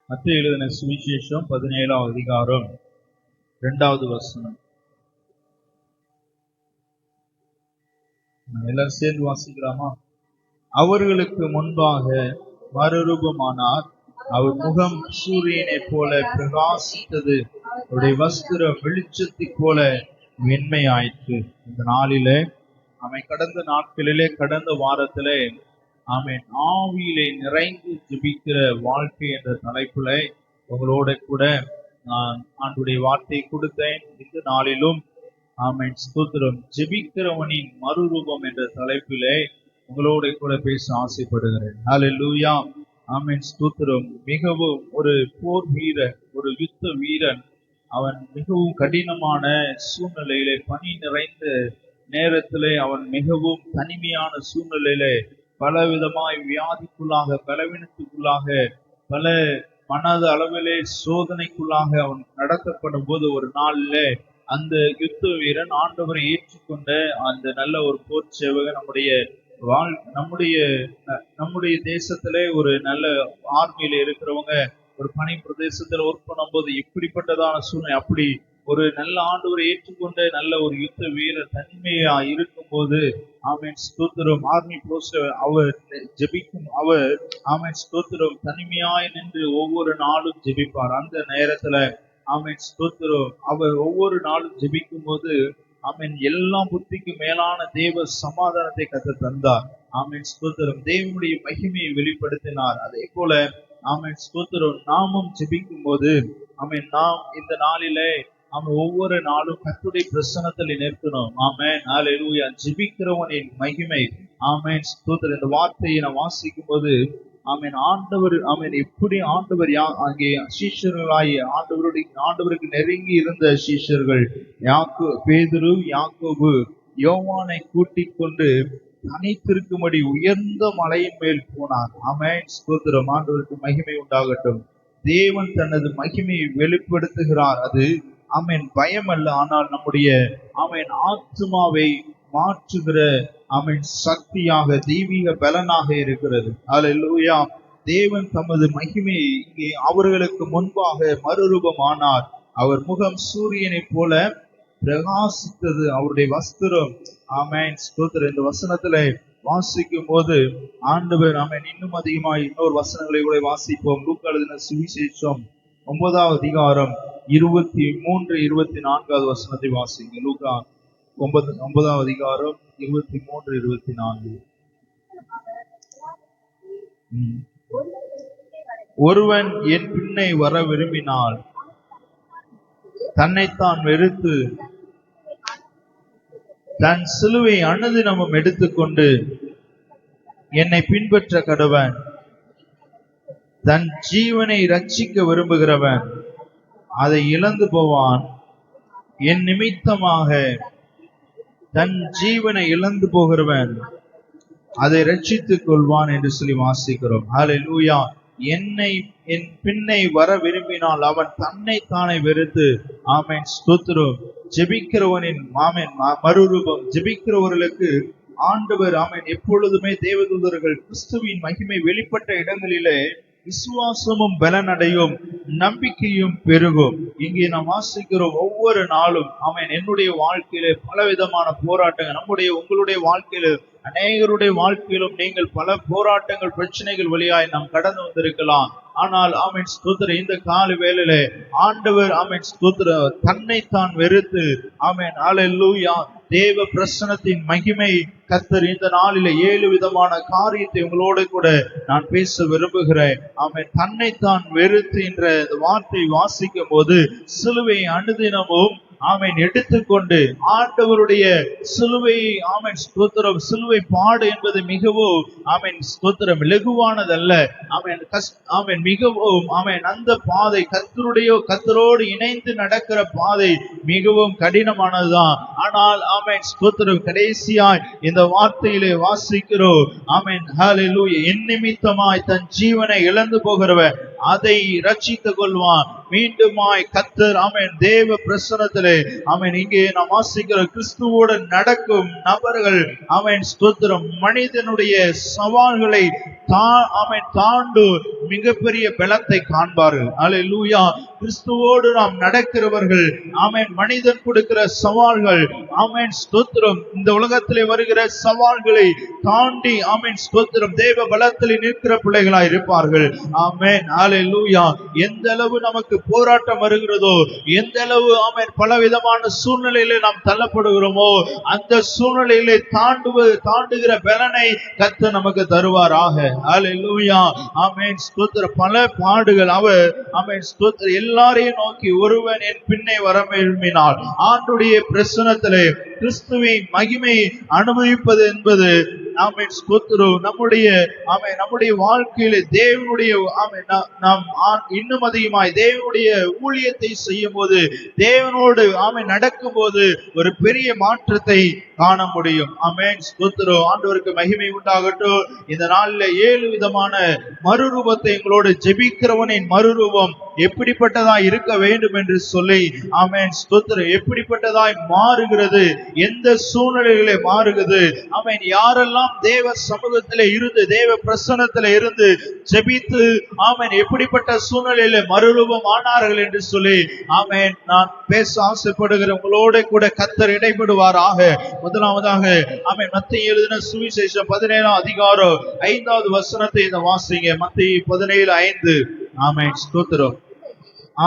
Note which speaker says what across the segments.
Speaker 1: மத்தேயு எழுதின சுவிசேஷம் 17ஆம் அதிகாரம் 2வது வசனம். எல்லாம் சேர்ந்து வாசிக்கலாமா? அவர்களுக்கு முன்பாக மறுரூபமானார். அவர் முகம் சூரியனை போல பிரகாசித்தது. அவருடைய வஸ்திரம் வெளிச்சத்தை போல வெண்மையாயிற்று. இந்த நாளிலே கடந்த நாட்களிலே, கடந்த வாரத்திலே ஆவியிலே நிறைந்து ஜெபிக்கிற வாழ்க்கை என்ற தலைப்புல உங்களோட கூட நான் ஆண்டுடைய வார்த்தையை கொடுத்தேன். இந்த நாளிலும் ஸ்தோத்திரம், ஜெபிக்கிறவனின் மறுரூபம் என்ற தலைப்பிலே உங்களோட கூட பேச ஆசைப்படுகிறேன். ஹல்லேலூயா. ஸ்தோத்திரம். மிகவும் ஒரு போர் வீரன், ஒரு யுத்த வீரன், அவன் மிகவும் கடினமான சூழ்நிலையிலே, பனி நிறைந்த நேரத்திலே, அவன் மிகவும் தனிமையான சூழ்நிலையிலே, பல விதமாய் வியாதிக்குள்ளாக, பலவீனத்துக்குள்ளாக, பல மனது அளவிலே சோதனைக்குள்ளாக அவன் நடத்தப்படும் போது ஒரு நாள்ல அந்த யுத்த வீரன் ஆண்டவரை ஏற்றுக்கொண்ட அந்த நல்ல ஒரு போர் சேவகன் நம்முடைய தேசத்திலே ஒரு நல்ல ஆர்மியில இருக்கிறவங்க ஒரு பனி பிரதேசத்துல ஒர்க் பண்ணும் போது இப்படிப்பட்டதான சூழ்நிலை, அப்படி ஒரு நல்ல ஆண்டவரை ஏற்றுக்கொண்ட நல்ல ஒரு யுத்த வீரர் தனிமையா இருக்கும் போது ஸ்தோத்திரம், ஆர்மி போஸ்ட் அவர் ஜெபிக்கும், அவர் ஸ்தோத்திரம் தனிமையாய் நின்று ஒவ்வொரு நாளும் ஜெபிப்பார். அந்த நேரத்துல ஸ்தோத்திரம், அவர் ஒவ்வொரு நாளும் ஜெபிக்கும் போது எல்லா புத்திக்கு மேலான தேவ சமாதானத்தை கத்த தந்தார். ஸ்தோத்திரம், தேவனுடைய மகிமையை வெளிப்படுத்தினார். அதே போல ஸ்தோத்திரம், நாமும் ஜெபிக்கும் போது நாம் இந்த நாளிலே ஒவ்வொரு நாளும் கர்த்தருடைய பிரசன்னத்தில் நிற்கணும். ஹல்லேலூயா. ஜெபிக்கிறவனின் மகிமை. ஸ்தோத்திரம். இந்த வார்த்தையை நான் வாசிக்கும் போது ஆண்டவர் எப்படி ஆண்டவர் அங்கே சீஷர்களாய் ஆண்டவருக்கு நெருங்கி இருந்த சீஷர்கள் பேதுரு, யாக்கோபு, யோவானை கூட்டிக் கொண்டு தனித்திருக்கும்படி உயர்ந்த மலையின் மேல் போனார். ஸ்தோத்திரம். ஆண்டவருக்கு மகிமை உண்டாகட்டும். தேவன் தனது மகிமையை வெளிப்படுத்துகிறார். அது பயம் அல்ல, ஆனால் நம்முடைய ஆத்மாவை மாற்றுகிற சக்தியாக, தெய்வீக பலனாக இருக்கிறது. ஹல்லேலூயா. தேவன் தமது மகிமையை இங்கே அவர்களுக்கு முன்பாக மறுரூபமானார். அவர் முகம் சூரியனை போல பிரகாசித்தது. அவருடைய வஸ்திரம் ஸ்தோத்திரம். இந்த வசனத்துல வாசிக்கும் போது ஆண்டவர் இன்னும் அதிகமாக இன்னொரு வசனங்களை கூட வாசிப்போம். லூக்கா எழுதின சுவிசேஷம் 9ஆம் அதிகாரம் 23, 24வது வசனத்தை வாசிங்க. லூக்கா 9ஆம் அதிகாரம் 23, 24. ஒருவன் என் பின்னே வர விரும்பினால் தன்னைத்தான் வெறுத்து தன் சிலுவை அனுதினமும் எடுத்துக்கொண்டு என்னை பின்பற்ற கடவன். தன் ஜீவனை ரட்சிக்க விரும்புகிறவன் அதை இழந்து போவான். என் நிமித்தமாக தன் ஜீவனை இழந்து போகிறவன் அதை ரட்சித்துக் கொள்வான் என்று சொல்லி வாசிக்கிறோம். ஹல்லேலூயா. என் பின்னை வர விரும்பினால் அவன் தன்னைத்தானே வெறுத்து ஸ்தோத்திரம், ஜெபிக்கிறவனின் மறுரூபம். ஜெபிக்கிறவர்களுக்கு ஆண்டவர் எப்பொழுதுமே தேவதூதர்கள் கிறிஸ்துவின் மகிமை வெளிப்பட்ட இடங்களிலே விசுவாசமும் பலனடையும், நம்பிக்கையும் பெருகும். இங்கே நாம் வாசிக்கிறோம் ஒவ்வொரு நாளும் என்னுடைய வாழ்க்கையில பலவிதமான போராட்டங்கள், உங்களுடைய வாழ்க்கையில, அநேகருடைய வாழ்க்கையிலும் நீங்கள் பல போராட்டங்கள், பிரச்சனைகள் வழியாய் நாம் கடந்து வந்திருக்கலாம். ஆனால் ஸ்தோத்திரம், இந்த கால வேளையில ஆண்டவர் ஸ்தோத்திரம் தன்னைத்தான் வெறுத்து ஹல்லேலூயா தேவ பிரசன்னத்தின் மகிமை கர்த்தர் இந்த நாளில 7 விதமான காரியத்தை உங்களோட கூட நான் பேச விரும்புகிறேன். தன்னைத்தான் வெறுத்து என்ற வார்த்தை வாசிக்கும் போது சிலுவை அனுதினமும் எடுத்துக்கொண்டு ஆண்டவருடைய சிலுவையை ஸ்தோத்திரம், சிலுவை பாடு என்பது மிகவும் ஸ்தோத்திரம் லகுவானதல்ல. மிகவும் அந்த பாதை கர்த்தரோடு இணைந்து நடக்கிற பாதை மிகவும் கடினமானதுதான். ஆனால் ஸ்தோத்திரம், கடைசியாய் இந்த வார்த்தையிலே வாசிக்கிறோம் ஹல்லேலூயா, என் நிமித்தமாய் தன் ஜீவனை இழந்து போகிறவன் அதை ரட்சித்துக் கொள்வான். மீண்டுமாய் கர்த்தர் ஆமென் தேவ பிரசன்னத்திலே ஆமென் இங்கே நாம் வாசிக்கிற கிறிஸ்துவோடு நடக்கும் நபர்கள் ஆமென் ஸ்தோத்திரம் மனிதனுடைய சவால்களை தாண்டு மிகப்பெரிய பலத்தை காண்பார்கள். அல்லேலூயா. கிறிஸ்துவோடு நாம் நடக்கிறவர்கள் ஆமென் மனிதன் கொடுக்கிற சவால்கள் ஆமென் ஸ்தோத்திரம் இந்த உலகத்திலே வருகிற சவால்களை தாண்டி ஆமென் ஸ்தோத்திரம் தேவ பலத்தில் நிற்கிற பிள்ளைகளாய் இருப்பார்கள். ஆமென் அல்லேலூயா. எந்த அளவு நமக்கு போராட்டம் வருகிறதோ, எந்த அளவு ஆமென் பலவிதமான சூழ்நிலையிலே நாம் தள்ளப்படுகிறோமோ, அந்த சூழ்நிலையிலே தாண்டுகிற பலனை கர்த்தர் நமக்கு தருவாராக. அல்லேலூயா. ஆமென் ஸ்தோத்திரம். பல பாடுகள் அவர் ஆமென் ஸ்தோத்திரம் எல்லாரையும் நோக்கி ஒருவன் என் பின்னே வர விரும்பினால் ஆண்டுடைய பிரசன்னத்திலே கிறிஸ்துவின் மகிமை அனுபவிப்பது என்பது ஆமென் ஸ்தோத்திரம் நம்முடைய வாழ்க்கையிலே தேவனுடைய நாம் இன்னும் அதிகமாய் தேவனுடைய ஊழியத்தை செய்யும் போது, தேவனோடு நடக்கும் போது ஒரு பெரிய மாற்றத்தை காண முடியும். ஆமென் ஸ்தோத்திரம். ஆண்டவருக்கு மகிமை உண்டாகட்டும். இந்த நாளில் 7 விதமான மறுரூபத்தை எங்களோடு ஜெபிக்கிறவனின் மறுரூபம் எப்படிப்பட்டதாய் இருக்க வேண்டும் என்று சொல்லி ஆமென் ஸ்தோத்திரம் எப்படிப்பட்டதாய் மாறுகிறது, எந்த சூழ்நிலையிலே மாறுகிறது, ஆமென் யாரெல்லாம் தேவ சமூகத்திலே இருந்து தேவ பிரசன்னத்திலே இருந்து ஜெபித்து ஆமென் எப்படிப்பட்ட சூழ்நிலையிலே மறுரூபம் ஆனார்கள் என்று சொல்லி ஆமென் நான் பேச ஆசைப்படுகிற உங்களோட கூட கர்த்தர் இடைபடுவாராக. முதலாவதாக ஆமென் மத்தேயு எழுதின சுவிசேஷம் 17ஆம் அதிகாரம் 5வது வசனத்தை இந்த வாசிங்க. மத்தேயு 17:5. ஆமென் ஸ்தோத்திரம்.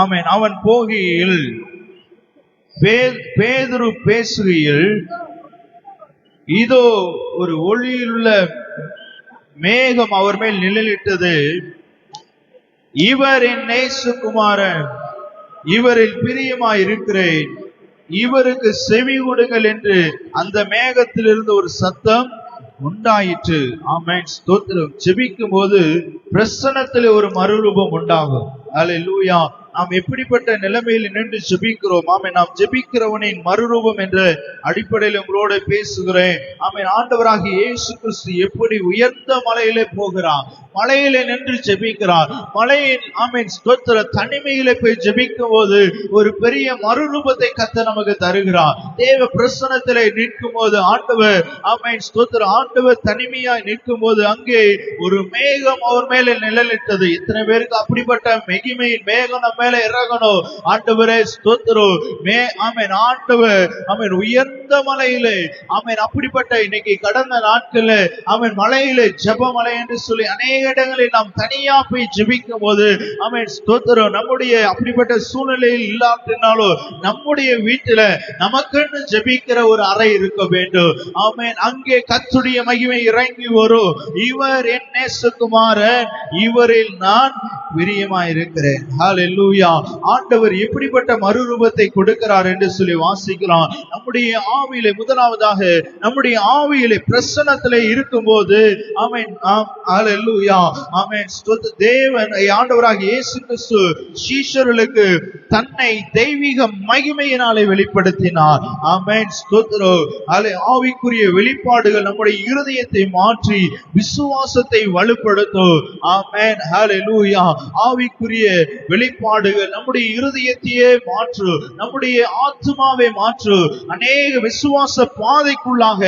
Speaker 1: ஆமென். அவன் போகையில் பேதுரு பேசுகையில் இதோ ஒரு ஒளியிலுள்ள மேகம் அவர் மேல் நிழலிட்டது. இவர் என் நேசகுமாரன், இவரில் பிரியமாய் இருக்கிறேன், இவருக்கு செவி கொடுங்கள் என்று அந்த மேகத்திலிருந்து ஒரு சத்தம் உண்டாயிற்று. ஆமென் ஸ்தோத்திரம். ஜெபிக்கும் போது பிரசன்னத்தில் ஒரு மறுரூபம் உண்டாகும். அல்லேலூயா. நாம் எப்படிப்பட்ட நிலைமையில் நின்று ஜெபிக்கிறோம். ஆமென். நாம் ஜெபிக்கிறவனின் மறுரூபம் என்ற அடிப்படையில் உங்களோட பேசுகிறேன். ஆமென். ஆண்டவராகிய இயேசு கிறிஸ்து எப்படி உயர்ந்த மலையிலே போகிறார், மலையிலே நின்று ஜெபிக்கிறார். மலையின் ஆமென் ஸ்தோத்திர தனிமையிலே போய் ஜெபிக்கும் போது ஒரு பெரிய மறுரூபத்தை கர்த்தர் நமக்கு தருகிறார். தேவ பிரசன்னத்திலே நிற்கும் போது ஆண்டவர் ஆமென் ஸ்தோத்திர ஆண்டவர் தனிமையாய் நிற்கும் போது அங்கே ஒரு மேகம் அவர் மேலே நிழலிட்டது. இத்தனை பேருக்கு அப்படிப்பட்ட மகிமையின் மேகம் நம்ம மேல இறங்கணும். ஆண்டவரே ஸ்தோத்திரம். ஆமென். ஆண்டவர் ஆமென் உயர்ந்த மலையிலே ஆமென் அப்படிப்பட்ட இன்னைக்கு கடந்த நாட்கள்ல ஆமென் மலையிலே ஜெப மலை என்று சொல்லி அநேக இடங்களில் நாம் தனியா போய் ஜெபிக்கும் போது ஆமென் ஸ்தோத்திரம் நம்முடைய அப்படிப்பட்ட சூழ்நிலையில் இல்லாட்டினாலும் நம்முடைய வீட்டில நமக்குன்னு ஜெபிக்கிற ஒரு அறை இருக்க வேண்டும். ஆமென். அங்கே கர்த்தருடைய மகிமை இறங்கி வரும். இவர் என் நேசகுமாரன், இவரில் நான் பிரியமாய் இருக்கிறேன். ஹல்லேலூயா. ஆண்டவர் எப்படிப்பட்ட மறுரூபத்தை கொடுக்கிறார் என்று சொல்லி வாசிக்கிறோம். நம்முடைய ஆவியிலே முதலாவதாக நம்முடைய ஆவியிலே பிரசன்னத்திலே இருக்கும்போது ஆமென் ஹல்லேலூயா ஆமென் தேவன் ஆண்டவராகிய இயேசு கிறிஸ்து சீஷர்களுக்கு தன்னை தெய்வீக மகிமையினாலே வெளிப்படுத்தினார். ஆமென் ஸ்தோத்திரம். ஆவிக்குரிய வெளிப்பாடுகள் நம்முடைய இருதயத்தை மாற்றி விசுவாசத்தை வலுப்படுத்தும். ஆமென் ஹல்லேலூயா. ஆவிக்குரிய வெளிப்பாடுகள் நம்முடைய இருதயத்தையே மாற்று, நம்முடைய ஆத்மாவை மாற்று, அநேக விசுவாச பாதைக்குள்ளாக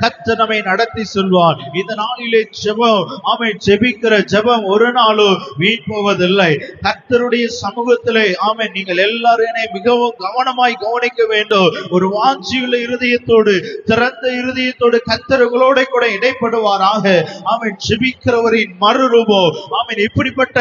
Speaker 1: கர்த்தர் நம்மை நடத்தி செல்வார். இந்த நாளிலே ஜெபம் ஆமென் ஜெபிக்கிற ஜெபம் ஒரு நாளும் வீண் போவதில்லை. கர்த்தருடைய சமூகத்திலே ஆமென் நீங்கள் எல்லாரும் மிகவும் கவனமாய் கவனிக்க வேண்டும். ஒரு வாஞ்சியுள்ள இருதயத்தோடு திறந்த இருதயத்தோடு கர்த்தர்களோட கூட இடைப்படுவாராக. ஆமென். ஜெபிக்கிறவரின் மறுரூபம் ஆமென் இப்படிப்பட்ட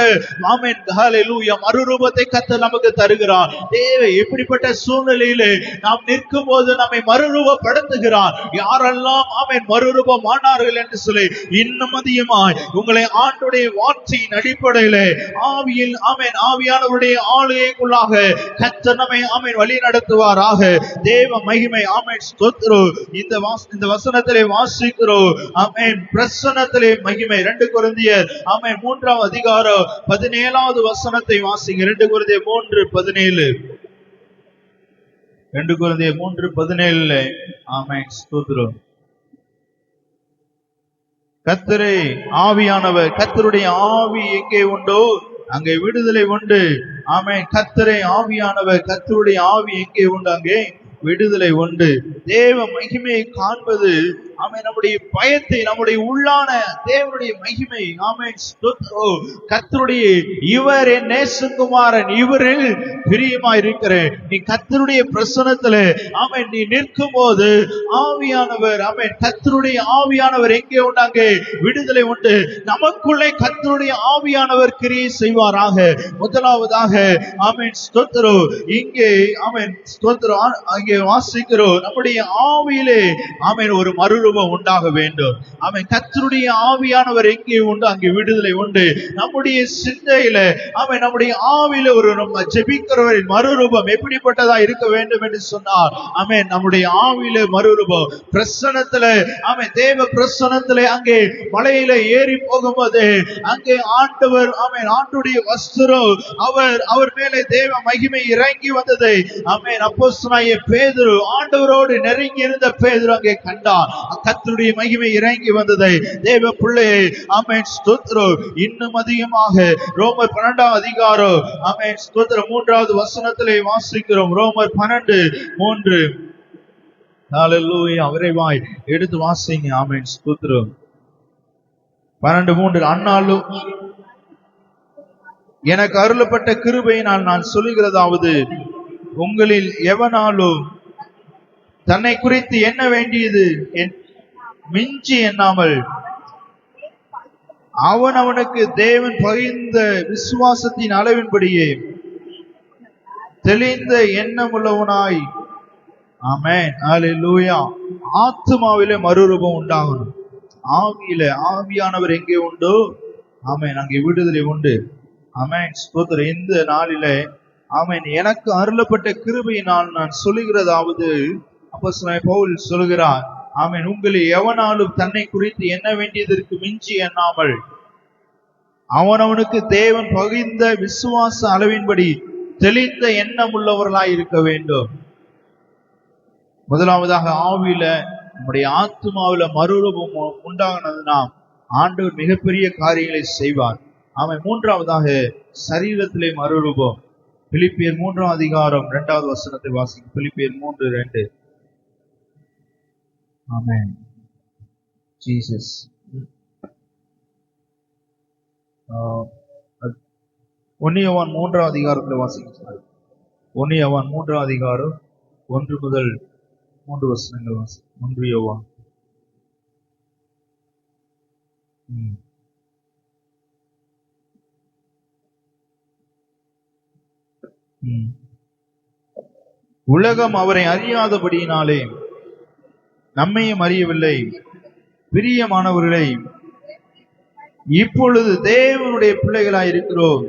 Speaker 1: ஆமென் ஹல்லேலூயா மறுரூபத்தை கர்த்தர் நமக்கு தருகிறார். தேவை எப்படிப்பட்ட சூழ்நிலையிலே நாம் நிற்கும் போது நம்மை மறுரூபப்படுத்துகிறார். யாரெல்லாம் ஆமென் மறுரூபம் ஆனார்கள் என்று சொல்லி இன்னும் அதிகமாய் உங்களை ஆண்டுடைய வார்த்தையின் அடிப்படையிலே ஆவியில் ஆமென் ஆவியானவருடைய ஆளுகைக்குள்ளாக கர்த்தர் நம்மை ஆமென் வழி நடத்துவாராக. தேவ மகிமை ஆமென் ஸ்தோத்திரம். இந்த வசனத்திலே வாசிக்கிறோம். ஆமென் பிரசன்னத்திலே மகிமை. 2 கொரிந்தியர் ஆமென் 3ஆம் அதிகாரம் 17வது வசனத்தை வாசிங்க. 2 கொரிந்தியர் 3:17. 2 கொரிந்தியர் 3:17. ஆமென் ஸ்தோத்திரம். கர்த்தரே ஆவியானவர், கர்த்தருடைய ஆவி எங்கே உண்டோ அங்கே விடுதலை உண்டு. ஆமென். கர்த்தரே ஆவியானவர், கர்த்தருடைய ஆவி எங்கே உண்டு அங்கே விடுதலை உண்டு. தேவ மகிமையை காண்பது ஆமென் நம்முடைய பயத்தை, நம்முடைய உள்ளான தேவனுடைய மகிமை. ஆமென். கர்த்தருடைய இவர் என் நேசகுமாரன், இவரில் பிரியமா இருக்கிறேன். நீ கர்த்தருடைய பிரசன்னத்துல ஆமென் நீ நிற்கும் போது ஆவியானவர் ஆமென் கர்த்தருடைய ஆவியானவர் எங்கே உண்டாங்க விடுதலை உண்டு. நமக்குள்ளே கர்த்தருடைய ஆவியானவர் கிரியை செய்வாராக. முதலாவதாக ஆமென் ஸ்தோத்திரம். இங்கே ஆமென் ஸ்தோத்திரம் அங்கே வாசிக்கிறோம். நம்முடைய ஆவியிலே ஆமென் ஒரு மறுரூபம் உண்டாக வேண்டும். ஆமென். கர்த்தருடைய ஆவியானவர் எங்கே உண்டு அங்கே விடுதலை உண்டு. நம்முடைய சிந்தையில ஆமென் நம்முடைய ஆவியில ஒரு நம்ம ஜெபிக்கிறவரின் மறுரூபம் எப்படிப்பட்டதா இருக்க வேண்டும் என்று சொன்னார். ஆமென். நம்முடைய ஆவியில மறுரூபம் பிரசன்னத்துல ஆமென் தேவ பிரசன்னத்துல அங்கே மலையில ஏறி போகும்போது அங்கே ஆண்டவர் ஆமென் ஆண்டுடைய வஸ்திரம் அவர் மேலே தேவ மகிமை இறங்கி வந்ததை ஆமென் அப்போஸ்தலனாகிய பேதுரு ஆண்டவரோடு நெருங்கி இருந்த பேதுரு அங்கே கண்டார். கர்த்தருடைய மகிமை இறங்கி வந்ததை தேவ பிள்ளையை ஆமென் ஸ்தோத்திரம். இன்னும் அதிகமாக ரோமர் 12ஆம் அதிகாரம் ஆமென் ஸ்தோத்திரம் 3வது வசனத்திலே வாசிக்கிறோம். ரோமர் 12:3. ஹalleluya. விரைவாய் எடுத்து வாசிங்க. ஆமென் ஸ்தோத்திரம். 12:3. அன்னாலும் எனக்கு அருளப்பட்ட கிருபையினால் நான் சொல்லுகிறதாவது, உங்களில் எவனாலும் தன்னை குறித்து எண்ண வேண்டியது மிஞ்சி எண்ணாமல் அவனுக்கு தேவன் பகிர்ந்த விசுவாசத்தின் அளவின்படியே தெளிந்த எண்ணமுள்ளவனாய் ஆமென் ஹalleluya ஆத்துமாவிலே மறுரூபம் உண்டாகணும். ஆவியில ஆவியானவர் எங்கே உண்டோ ஆமென் அங்கே விடுதலை உண்டு. ஆமென் ஸ்தோத்திரம். இந்த நாளிலே ஆமென் எனக்கு அருளப்பட்ட கிருபையினால் நான் சொல்லுகிறதாவது அப்போஸ்தலனாகிய பவுல் சொல்கிறார். ஆமென். உங்களில் எவனாலும் தன்னை குறித்து எண்ண வேண்டியதற்கு மிஞ்சி எண்ணாமல் அவனவனுக்கு தேவன் பகிர்ந்த விசுவாச அளவின்படி தெளிந்த எண்ணம் உள்ளவர்களாய் இருக்க வேண்டும். முதலாவதாக ஆவியில நம்முடைய ஆத்துமாவில மறுரூபம் உண்டாகினதுனா ஆண்டவர் மிகப்பெரிய காரியங்களை செய்வார். அவன் மூன்றாவதாக சரீரத்திலே மறுரூபம். பிலிப்பியர் 3ஆம் அதிகாரம் 2வது வசனத்தை வாசிக்கும். பிலிப்பியர் 3:2. ஆமென் ஜீசஸ். 1 யோவான் 3ஆம் அதிகாரத்துல வாசிக்கிறார். 1 யோவான் 3ஆம் அதிகாரம் 1 முதல் 3 வசனங்கள் வாசி. 1 யோவான். உலகம் அவரை அறியாதபடியினாலே நம்மையும் அறியவில்லை. பிரியமானவர்களை, இப்பொழுது தேவனுடைய பிள்ளைகளாய் இருக்கிறோம்.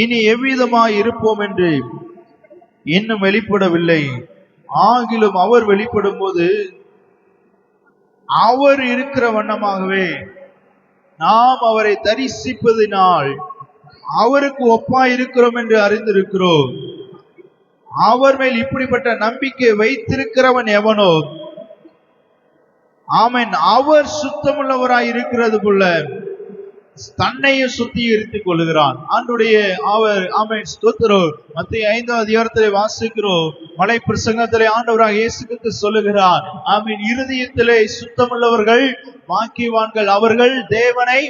Speaker 1: இனி எவ்விதமாய் இருப்போம் என்று இன்னும் வெளிப்படவில்லை. ஆகிலும் அவர் வெளிப்படும் போது அவர் இருக்கிற வண்ணமாகவே நாம் அவரை தரிசிப்பதினால் அவருக்கு ஒப்பாய் இருக்கிறோம் என்று அறிந்திருக்கிறோம். அவர் மேல் இப்படிப்பட்ட நம்பிக்கை வைத்திருக்கிறவன் எவனோ ஆமென் அவர் சுத்தமுள்ளவராய் இருக்கிறது போல தன்னையும் சுத்திகரித்துக் கொள்கிறான். ஆண்டுடைய அவர் ஆமென் ஸ்தோத்திரம். மத்தேயு 5ஆம் அதிகாரத்திலே வாசிக்கிறோம். மலை பிரசங்கத்திலே ஆண்டவராக இயேசு கிறிஸ்து சொல்லுகிறார். ஆமென் இருதயத்திலே சுத்தமுள்ளவர்கள் பாக்கியவான்கள், அவர்கள் தேவனை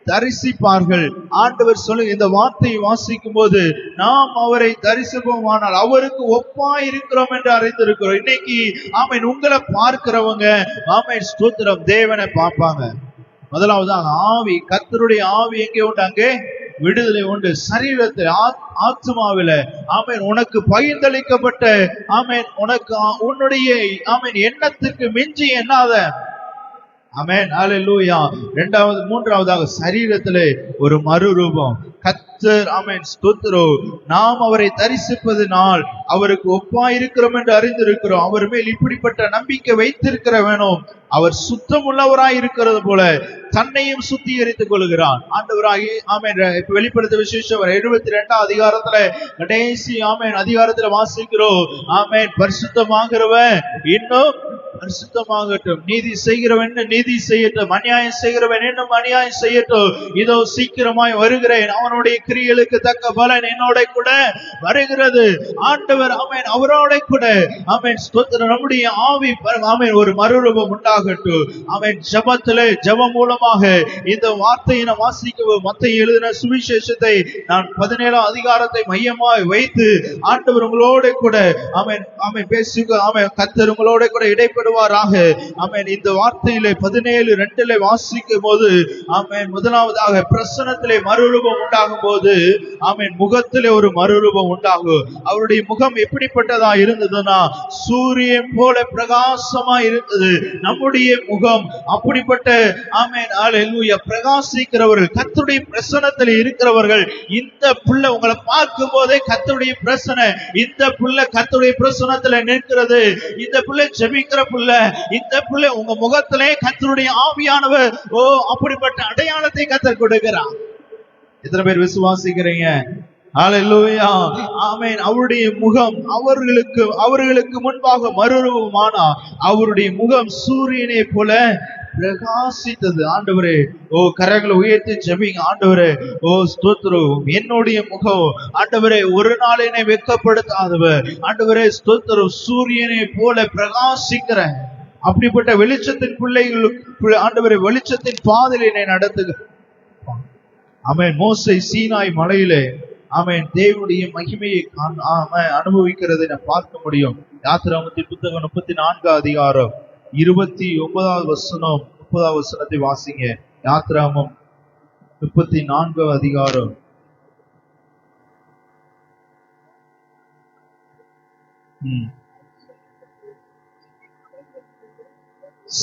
Speaker 1: தரிசிப்பார்கள். ஆண்டவர் சொல்லுங்க. இந்த வார்த்தையை வாசிக்கும் போது நாம் அவரை தரிசிப்போமானால் அவருக்கு ஒப்பாய் இருக்கிறோம் என்று அறிந்திருக்கிறோம். இன்னைக்கு ஆமென் உங்களை பார்க்கிறவங்க ஆமென் ஸ்தோத்திரம் தேவனை பார்ப்பாங்க. முதலாவதாக ஆவி, கர்த்தருடைய ஆவி எங்கே உண்டு அங்கே விடுதலை உண்டு. சரீரத்தில் ஆத்துமாவில ஆமென் உனக்கு பகிர்ந்தளிக்கப்பட்ட ஆமென் உனக்கு உன்னுடைய ஆமென் எண்ணத்துக்கு மிஞ்சி எண்ணாத ஆமென் ஹalleluya. மூன்றாவதாக சரீரத்திலே ஒரு மறுரூபம். கர்த்தர் ஆமென் ஸ்தோத்திரம். நாம் அவரை தரிசிப்பதினால் அவருக்கு ஒப்பாயிருக்கிறோம் என்று அறிந்திருக்கிறோம். அவர் மேல் இப்படிப்பட்ட நம்பிக்கை வைத்திருக்கிற வேணும். அவர் சுத்தம் உள்ளவராய் இருக்கிறது போல தன்னையும் சுத்திகரித்துக் கொள்கிறான். ஆண்டவராகி ஆமென் வெளிப்படுத்த விசேஷம் 72ஆம் அதிகாரத்துல கடைசி ஆமென் அதிகாரத்துல வாசிக்கிறோம். ஆமென் பரிசுத்தமாகிறவன் இன்னும் பரிசுத்தமாகட்டும். நீதி செய்கிறவன் நீதி செய்யட்டும், அநியாயம் செய்கிறவன் இன்னும் அநியாயம் செய்யட்டும். இதோ சீக்கிரமாய் வருகிறேன், அவனுடைய கிரியைகளுக்கு தக்க பலன் என்னோட கூட வருகிறது. ஆண்டவர் ஆமென் அவரோட கூட ஆமென் ஸ்தோத்திரம். நம்முடைய ஆவி ஆமென் ஒரு மறுரூபம் உண்டாகட்டும். ஆமென் ஜெபத்திலே ஜெபம் மூலமாக இந்த வார்த்தையை நான் வாசிக்கவும், மத்தேயு எழுதின சுவிசேஷத்தை நான் 17ஆம் அதிகாரத்தை மையமாய் வைத்து ஆண்டவர் உங்களோட கூட ஆமென் ஆமென் பேசுக. ஆமென் கர்த்தர் உங்களோட கூட இடைப்படுவாராக. ஆமென் இந்த வார்த்தையிலே 17:2 வாசிக்கும் போது ஆமென் முதலாவதாக பிரசன்னத்திலே மறுரூபம் உண்டாகும் போது ஆமென் முகத்திலே ஒரு மறுரூபம் உண்டாகும். அவருடைய முகம் எப்படிப்பட்டதா இருந்ததுன்னா சூரியன் போல பிரகாசமா இருந்தது. நம்முடைய முகம் அப்படிப்பட்ட ஆமென் ஹல்லேலூயா பிரகாசிக்கிறவர்கள், கர்த்தருடைய பிரசன்னத்தில் இருக்கிறவர்கள். இந்த பிள்ளை உங்களை பார்க்கும் போதே கர்த்தருடைய பிரசன்ன, இந்த பிள்ளை கர்த்தருடைய பிரசன்னத்துல நிற்கிறது, இந்த பிள்ளை ஜெபிக்கிற பிள்ளை, இந்த பிள்ளை உங்க முகத்திலே கர்த்தருடைய ஆவியானவர் ஓ அப்படிப்பட்ட அடையாளத்தை கர்த்தர் கொடுக்கிறார். எத்தனை பேர் விசுவாசிக்கிறீங்க? ஹல்லேலூயா ஆமென். அவருடைய முகம் அவர்களுக்கு முன்பாக மறுரூபமானா அவருடைய முகம் சூரியனை போல பிரகாசித்தது. ஆண்டவரே ஓ கரங்களை உயர்த்தி ஜெபிங்க. ஆண்டவரே ஓ ஸ்தோத்திரம். என்னுடைய முகம் ஆண்டவரே ஒரு நாள் என்னை வெட்கப்படுத்தாதவர். ஆண்டவரே ஸ்தோத்திரம். சூரியனை போல பிரகாசிக்கிற அப்படிப்பட்ட வெளிச்சத்தின் பிள்ளைகளுக்கு ஆண்டவரே வெளிச்சத்தின் பாதையில் என்னை நடத்துக. ஆமென். மோசே சீனாய் மலையிலே ஆமென் தேவனுடைய மகிமையை அனுபவிக்கிறதை நான் பார்க்க முடியும். யாத்திராகமத்தின் புத்தகம் 34 அதிகாரம் 29வது வசனம் 30வது வசனத்தை வாசிங்க. யாத்திராகமம் 34 அதிகாரம்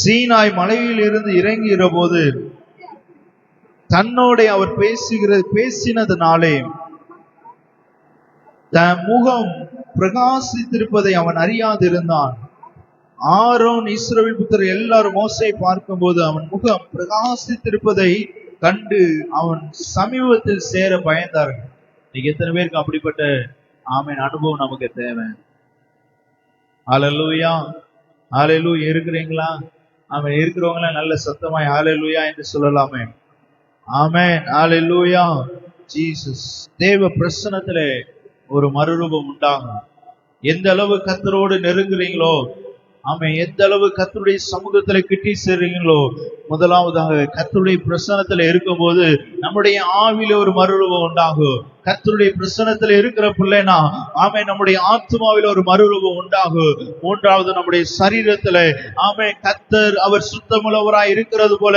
Speaker 1: சீனாய் மலையில் இருந்து இறங்குகிற போது தன்னோட அவர் பேசினதுனாலே தன் முகம் பிரகாசித்திருப்பதை அவன் அறியாதிருந்தான். ஆரோன் இஸ்ரவேல் புத்திரர் எல்லாரும் மோசேயை பார்க்கும்போது அவன் முகம் பிரகாசித்திருப்பதை கண்டு அவன் சமீபத்தில் சேர பயந்தார்கள். இன்னைக்கு எத்தனை பேருக்கு அப்படிப்பட்ட ஆமென் அனுபவம் நமக்கு தேவை? ஹல்லேலூயா ஹல்லேலூயா. இருக்கிறீங்களா? ஆமென். இருக்கிறவங்கள நல்ல சத்தமாய் ஹல்லேலூயா என்று சொல்லலாமே. ஆமென் ஹல்லேலூயா ஜீசஸ். தேவ பிரசன்னத்திலே ஒரு மறுரூபம் உண்டாகும். எந்த அளவு கர்த்தரோடு நெருங்குறீங்களோ ஆமென், எந்த அளவு கர்த்தருடைய சமூகத்துல கிட்டி சேர்றீங்களோ, முதலாவதாக கர்த்தருடைய பிரசன்னத்துல இருக்கும் போது நம்முடைய ஆவியில ஒரு மறுரூபம் உண்டாகும். கர்த்தருடைய பிரசன்னத்துல இருக்கிற பிள்ளைனா ஆமென் நம்முடைய ஆத்மாவில ஒரு மறுரூபம் உண்டாகும். மூன்றாவது நம்முடைய சரீரத்துல ஆமென் கர்த்தர் அவர் சுத்தமுள்ளவராய் இருக்கிறது போல